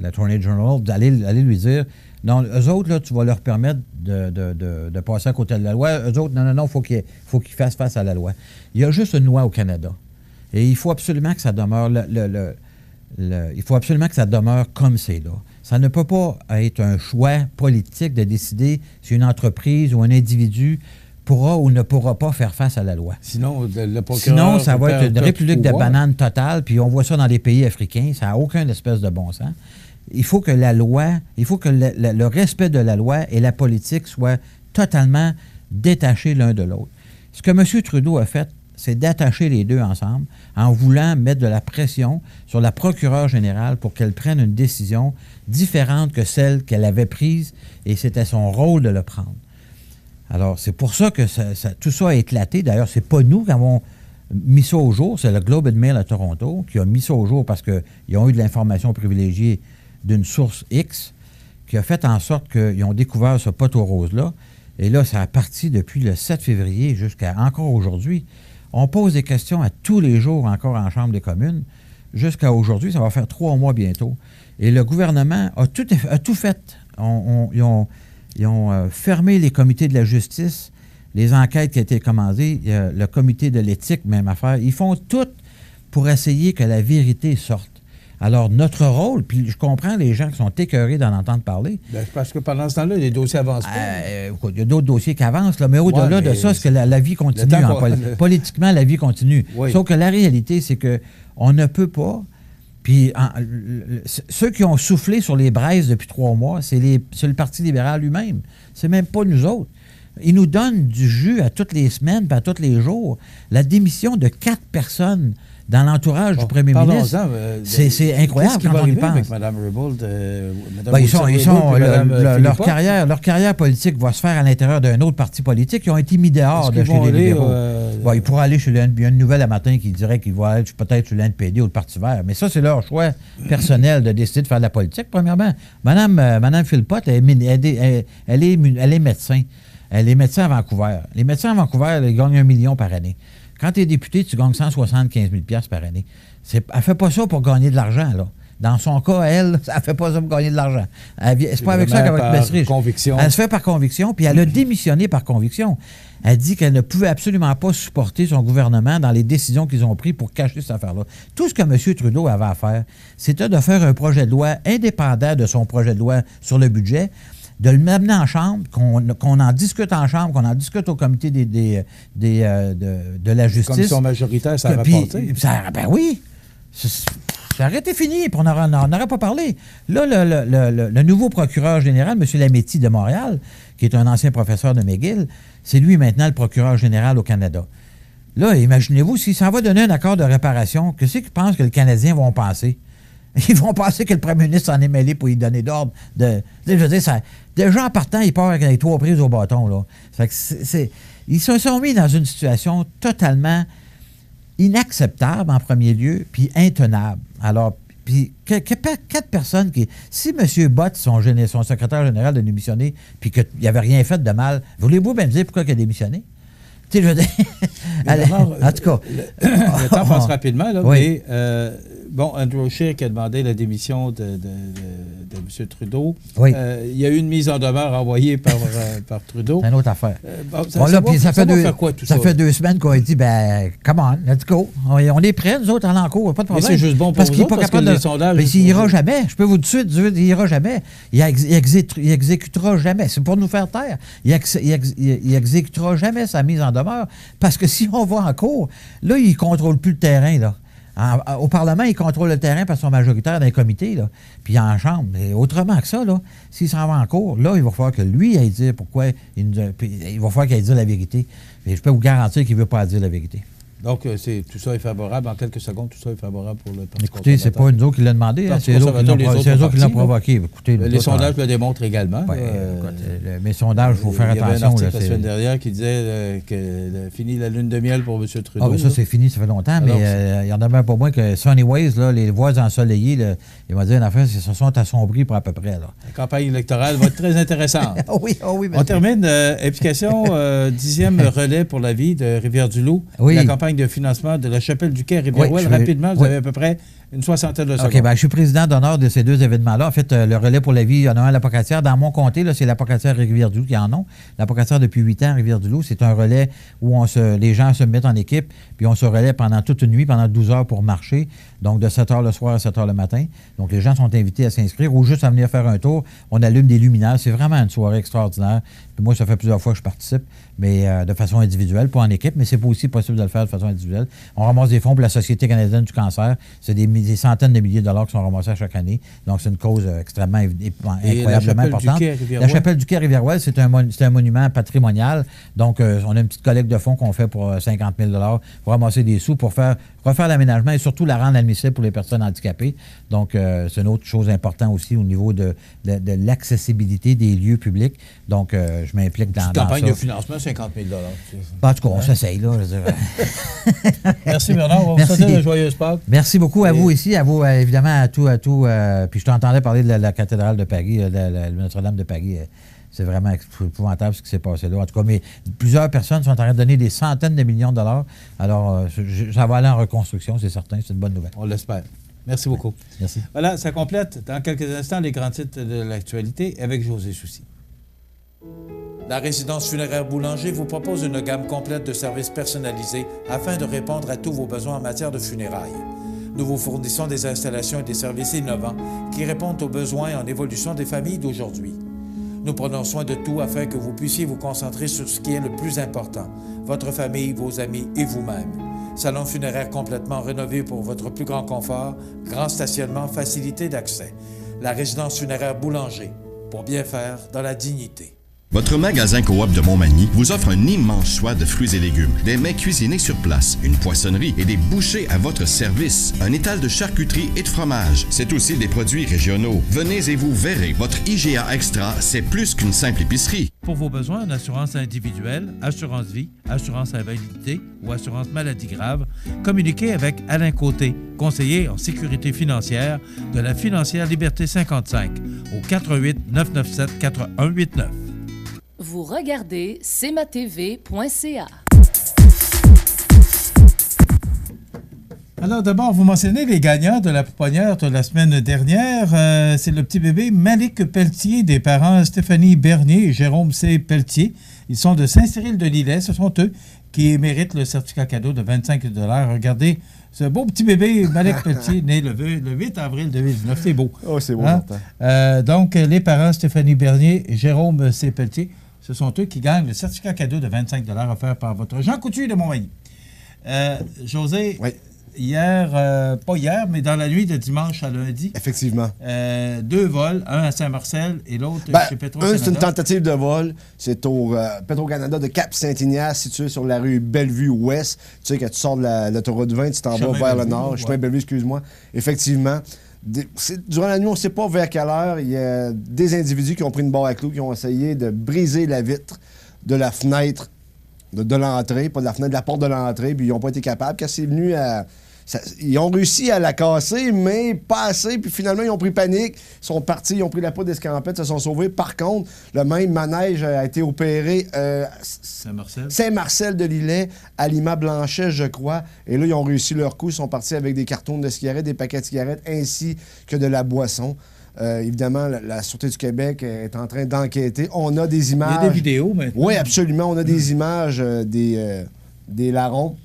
l'Attorney General, d'aller lui dire, non, eux autres, là, tu vas leur permettre de passer à côté de la loi. Eux autres, non, il faut qu'ils fassent face à la loi. Il y a juste une loi au Canada. Et il faut absolument que ça demeure il faut absolument que ça demeure comme c'est là. Ça ne peut pas être un choix politique de décider si une entreprise ou un individu pourra ou ne pourra pas faire face à la loi.
Sinon, ça va être une république de bananes totale, puis on voit ça dans les pays africains, ça n'a aucun espèce de bon sens. Il faut que la loi, le respect de la loi et la politique soient totalement détachés l'un de l'autre. Ce que M. Trudeau a fait,
c'est d'attacher les deux ensemble en voulant mettre de la pression sur la procureure générale pour qu'elle prenne une décision différente que celle qu'elle avait prise, et c'était son rôle de le prendre. Alors, c'est pour ça que tout ça a éclaté. D'ailleurs, c'est pas nous qui avons mis ça au jour, c'est le Globe and Mail à Toronto qui a mis ça au jour parce qu'ils ont eu de l'information privilégiée d'une source X qui a fait en sorte qu'ils ont découvert ce poteau rose-là. Et là, ça a parti depuis le 7 février jusqu'à encore aujourd'hui. On pose des questions à tous les jours encore en Chambre des communes. Jusqu'à aujourd'hui, ça va faire 3 mois bientôt. Et le gouvernement a tout fait. Ils ont fermé les comités de la justice, les enquêtes qui ont été commandées, le comité de l'éthique, même affaire. Ils font tout pour essayer que la vérité sorte. Alors, notre rôle, puis je comprends les gens qui sont écœurés d'en entendre parler.
Bien, parce que pendant ce temps-là, les dossiers avancent pas.
Il y a d'autres dossiers qui avancent, là, mais au-delà de ça, c'est que la vie continue. Politiquement, la vie continue. Oui. Sauf que la réalité, c'est qu'on ne peut pas. Puis ceux qui ont soufflé sur les braises depuis 3 mois, c'est le Parti libéral lui-même. C'est même pas nous autres. Ils nous donnent du jus à toutes les semaines, puis à tous les jours. La démission de 4 personnes dans l'entourage du premier ministre, c'est incroyable quand on y pense.
Avec Mme Rebold,
leur carrière politique va se faire à l'intérieur d'un autre parti politique. Ils ont été mis dehors de chez les libéraux. Ils pourraient aller chez il y a une nouvelle à matin qui dirait qu'ils vont aller peut-être chez l'NPD ou le Parti vert. Mais ça, c'est leur choix personnel de décider de faire de la politique. Premièrement, Mme Philpott, elle est médecin. Elle est médecin à Vancouver. Les médecins à Vancouver, ils gagnent 1 million par année. Quand tu es député, tu gagnes 175 000 $ par année. Elle ne fait pas ça pour gagner de l'argent, là. Dans son cas, elle ne fait pas ça pour gagner de l'argent. C'est pas avec ça qu'elle va être riche.
Conviction.
Elle se fait par conviction, puis elle a démissionné par conviction. Elle dit qu'elle ne pouvait absolument pas supporter son gouvernement dans les décisions qu'ils ont prises pour cacher cette affaire-là. Tout ce que M. Trudeau avait à faire, c'était de faire un projet de loi indépendant de son projet de loi sur le budget, de le mener en chambre, qu'on en discute en chambre, qu'on en discute au comité de la justice.
Commission majoritaire, ça aurait porté.
Ben oui. Ça aurait été fini, puis on n'aurait pas parlé. Là, le nouveau procureur général, M. Lametti de Montréal, qui est un ancien professeur de McGill, c'est lui maintenant le procureur général au Canada. Là, imaginez-vous, s'il s'en va donner un accord de réparation, qu'est-ce qu'ils pensent que les Canadiens vont penser? Ils vont penser que le premier ministre s'en est mêlé pour lui donner d'ordre. Je veux dire, déjà en partant, il part avec les 3 prises au bâton. Là. Ils se sont mis dans une situation totalement inacceptable en premier lieu, puis intenable. Alors, puis 4 personnes qui... Si M. Bott, son secrétaire général, a démissionné, puis qu'il n'avait rien fait de mal, voulez-vous bien me dire pourquoi il a démissionné? Tu sais, je veux dire... en tout cas...
Le temps passe rapidement, là,
oui.
Mais... Andrew Scheer qui a demandé la démission de M. Trudeau.
Oui.
Il y a eu une mise en demeure envoyée par Trudeau.
C'est une autre affaire. Ça fait 2 semaines qu'on a dit, come on, let's go. On est prêts, nous autres, à l'encours, pas de problème.
Mais c'est juste bon pour vous autres, parce que les sondages...
Mais il n'ira jamais. Je peux vous dire tout de suite, il n'ira jamais. Il exécutera jamais. C'est pour nous faire taire. Il exécutera jamais sa mise en demeure. Parce que si on va en cours, là, il ne contrôle plus le terrain, là. Au Parlement, il contrôle le terrain parce qu'ils sont majoritaires dans les comités, là, puis en chambre. Mais autrement que ça, là, s'il s'en va en cours, là, il va falloir que lui aille dire pourquoi. Il va falloir qu'il aille dire la vérité. Et je peux vous garantir qu'il ne veut pas dire la vérité.
Donc, tout ça est favorable. En quelques secondes, tout ça est favorable pour le Parti
Écoutez, c'est pas nous autres qui l'a demandé. C'est eux qui l'ont provoqué. Écoutez,
les sondages le démontrent également.
Mes sondages, il faut faire attention.
Il y avait un article la semaine dernière qui disait que fini la lune de miel pour M. Trudeau.
Ça, c'est fini, ça fait longtemps. Mais il y en a même pas moins que Sunny Ways, là, les voies ensoleillées, là, il va dire une affaire, se sont assombris pour à peu près. Là.
La campagne électorale va être très intéressante.
Oui.
On termine. Implication 10e relais pour la vie de Rivière-du-Loup.
Oui.
La campagne de financement de la Chapelle du Quai à Rivière-Ouelle. Rapidement, vous avez à peu près une 60aine de secondes.
OK, je suis président d'honneur de ces 2 événements-là. En fait, le relais pour la vie, il y en a un à l'Apocatière. Dans mon comté, là, c'est l'Apocatière et Rivière-du-Loup qui en ont. L'Apocatière, depuis 8 ans, à Rivière-du-Loup, c'est un relais où les gens se mettent en équipe, puis on se relaie pendant toute une nuit, pendant 12 heures pour marcher. Donc, de 7 h le soir à 7 h le matin. Donc, les gens sont invités à s'inscrire ou juste à venir faire un tour. On allume des luminaires. C'est vraiment une soirée extraordinaire. Moi, ça fait plusieurs fois que je participe, mais de façon individuelle, pas en équipe, mais c'est aussi possible de le faire de façon individuelle. On ramasse des fonds pour la Société canadienne du cancer. C'est des centaines de milliers de dollars qui sont ramassés à chaque année. Donc, c'est une cause extrêmement incroyablement importante. La chapelle du Quai à Rivière-Ouest, c'est un monument patrimonial. Donc, on a une petite collecte de fonds qu'on fait pour 50 000 $ pour ramasser des sous, pour refaire l'aménagement et surtout la rendre admissible pour les personnes handicapées. Donc, c'est une autre chose importante aussi au niveau de l'accessibilité des lieux publics. Donc, je m'implique dans ça.
Une campagne de financement, 50 000 $.
En tout cas, on s'essaye, là.
Merci, Bernard. On va vous souhaiter de joyeuses Pâques.
Merci beaucoup à vous ici, à vous, évidemment, à tout. Puis je t'entendais parler de la cathédrale de Paris, de Notre-Dame de Paris. C'est vraiment épouvantable ce qui s'est passé là. En tout cas, mais plusieurs personnes sont en train de donner des centaines de millions de dollars. Alors, ça va aller en reconstruction, c'est certain. C'est une bonne nouvelle.
On l'espère. Merci beaucoup.
Merci.
Voilà, ça complète dans quelques instants les grands titres de l'actualité avec José Soucy.
La résidence funéraire Boulanger vous propose une gamme complète de services personnalisés afin de répondre à tous vos besoins en matière de funérailles. Nous vous fournissons des installations et des services innovants qui répondent aux besoins en évolution des familles d'aujourd'hui. Nous prenons soin de tout afin que vous puissiez vous concentrer sur ce qui est le plus important, votre famille, vos amis et vous-même. Salon funéraire complètement rénové pour votre plus grand confort, grand stationnement, facilité d'accès. La résidence funéraire Boulanger, pour bien faire dans la dignité.
Votre magasin Coop de Montmagny vous offre un immense choix de fruits et légumes, des mets cuisinés sur place, une poissonnerie et des bouchers à votre service, un étal de charcuterie et de fromage. C'est aussi des produits régionaux. Venez et vous verrez, votre IGA Extra, c'est plus qu'une simple épicerie.
Pour vos besoins en assurance individuelle, assurance vie, assurance invalidité ou assurance maladie grave, communiquez avec Alain Côté, conseiller en sécurité financière de la Financière Liberté 55 au 88 997 4189.
Vous regardez cmatv.ca.
Alors d'abord, vous mentionnez les gagnants de la pouponnière de la semaine dernière. C'est le petit bébé Malik Pelletier des parents Stéphanie Bernier et Jérôme C. Pelletier. Ils sont de Saint-Cyril-de-Lillet. Ce sont eux qui méritent le certificat cadeau de 25 $. Regardez ce beau petit bébé Malik Pelletier, né le 8 avril 2019. C'est beau.
Oh, c'est beau,
donc, les parents Stéphanie Bernier et Jérôme C. Pelletier, ce sont eux qui gagnent le certificat cadeau de 25 $ offert par votre Jean Coutu de Montmagny. José,
oui.
Hier, pas hier, mais dans la nuit de dimanche à lundi.
Effectivement.
2 vols, un à Saint-Marcel et l'autre chez Petro-Canada.
C'est une tentative de vol. C'est au Petro-Canada de Cap-Saint-Ignace, situé sur la rue Bellevue-Ouest. Tu sais, quand tu sors de l'autoroute 20, tu t'en vas vers le nord. Chemin Bellevue, excuse-moi. Effectivement. Durant la nuit, on ne sait pas vers quelle heure. Il y a des individus qui ont pris une barre à clous, qui ont essayé de briser la vitre de la fenêtre de l'entrée, pas de la fenêtre, de la porte de l'entrée, puis ils n'ont pas été capables. Quand c'est venu à... ils ont réussi à la casser, mais pas assez, puis finalement, ils ont pris panique, ils sont partis, ils ont pris la poudre d'escampette, se sont sauvés. Par contre, le même manège a été opéré Saint-Marcel de Lillet, à Lima Blanchet, je crois, et là, ils ont réussi leur coup, ils sont partis avec des cartons de cigarettes, des paquets de cigarettes, ainsi que de la boisson. Évidemment, la Sûreté du Québec est en train d'enquêter. On a des images...
Il y a des vidéos maintenant.
Oui, absolument. On a des images des larrons.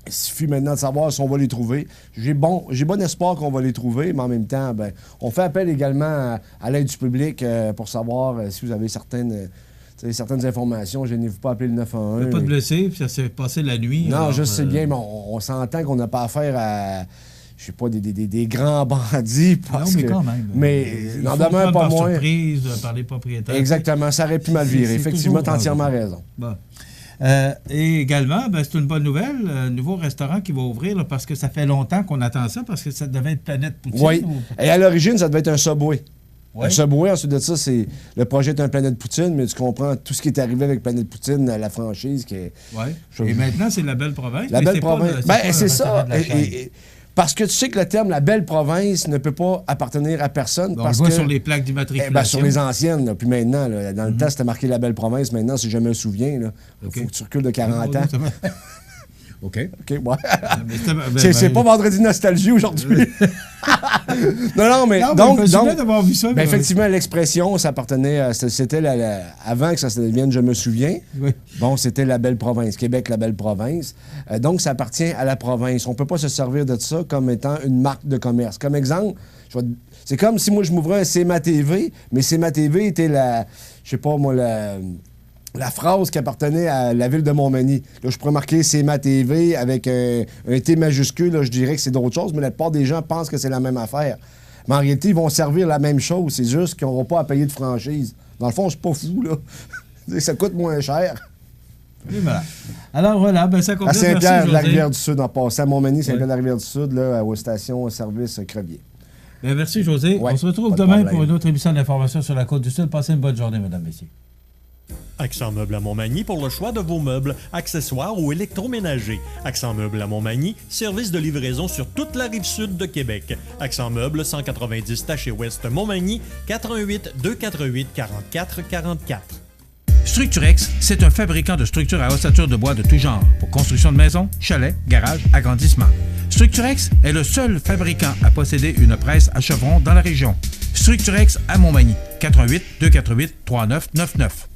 Il suffit maintenant de savoir si on va les trouver. J'ai bon espoir qu'on va les trouver, mais en même temps, on fait appel également à l'aide du public pour savoir si vous avez certaines informations. Gênez-vous pas à appeler le 911.
Il n'y a pas de blessés, puis ça s'est passé la nuit.
Non, je sais bien, mais on s'entend qu'on n'a pas affaire à... Je sais pas, des grands bandits. Parce
non, mais quand même.
Mais n'en demeure pas moins.
Surprise par les propriétaires.
Exactement, ça aurait pu mal virer. Effectivement, tu as entièrement raison.
Bon. Et également, c'est une bonne nouvelle, un nouveau restaurant qui va ouvrir, là, parce que ça fait longtemps qu'on attend ça, parce que ça devait être Planète Poutine.
Oui, et à l'origine, ça devait être un Subway. Oui. Un Subway, ensuite de ça, le projet est un Planète Poutine, mais tu comprends tout ce qui est arrivé avec Planète Poutine, la franchise qui est...
Oui, et maintenant, c'est la Belle Province.
La Belle Province. C'est ça. Parce que tu sais que le terme « la belle province » ne peut pas appartenir à personne.
On le voit sur les plaques d'immatriculation.
Sur les anciennes. Là. Puis maintenant, là, dans le temps, c'était marqué « la belle province ». Maintenant, si je me souviens, il faut que tu recules de 40 ans.
OK.
Ouais. C'est pas vendredi nostalgie aujourd'hui. non, mais donc
d'avoir vu ça.
Effectivement, l'expression, ça appartenait, c'était avant que ça se devienne, je me souviens.
Oui.
Bon, c'était la belle province, Québec, la belle province. Donc, ça appartient à la province. On peut pas se servir de ça comme étant une marque de commerce. Comme exemple, c'est comme si moi je m'ouvrais un CMA TV, mais CMA TV était je sais pas moi, la phrase qui appartenait à la ville de Montmagny. Là, je pourrais marquer CMA TV avec un T majuscule. Là, je dirais que c'est d'autres choses, mais la plupart des gens pensent que c'est la même affaire. Mais en réalité, ils vont servir la même chose. C'est juste qu'ils n'auront pas à payer de franchise. Dans le fond, c'est pas fou, là. Ça coûte moins cher.
Et voilà. Alors voilà, ben ça complète.
À Saint-Pierre de la Rivière-du-Sud, en passant à Montmagny, Saint-Pierre de la Rivière-du-Sud, là, aux stations-service Crevier.
Bien, merci, José.
Ouais,
on se retrouve demain pour une autre émission d'information sur la Côte-du-Sud. Passez une bonne journée, mesdames, messieurs.
Accent Meubles à Montmagny pour le choix de vos meubles, accessoires ou électroménagers. Accent Meubles à Montmagny, service de livraison sur toute la rive sud de Québec. Accent Meubles, 190 Taché-Ouest Montmagny, 418 248 44 44.
Structurex, c'est un fabricant de structures à ossature de bois de tout genre pour construction de maisons, chalets, garages, agrandissements. Structurex est le seul fabricant à posséder une presse à chevron dans la région. Structurex à Montmagny, 418 248 3999.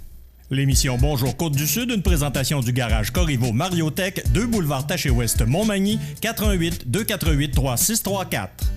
L'émission Bonjour Côte-du-Sud, une présentation du garage Corriveau Mariotech, 2 boulevard Taché-Ouest Montmagny, 418 248 3634.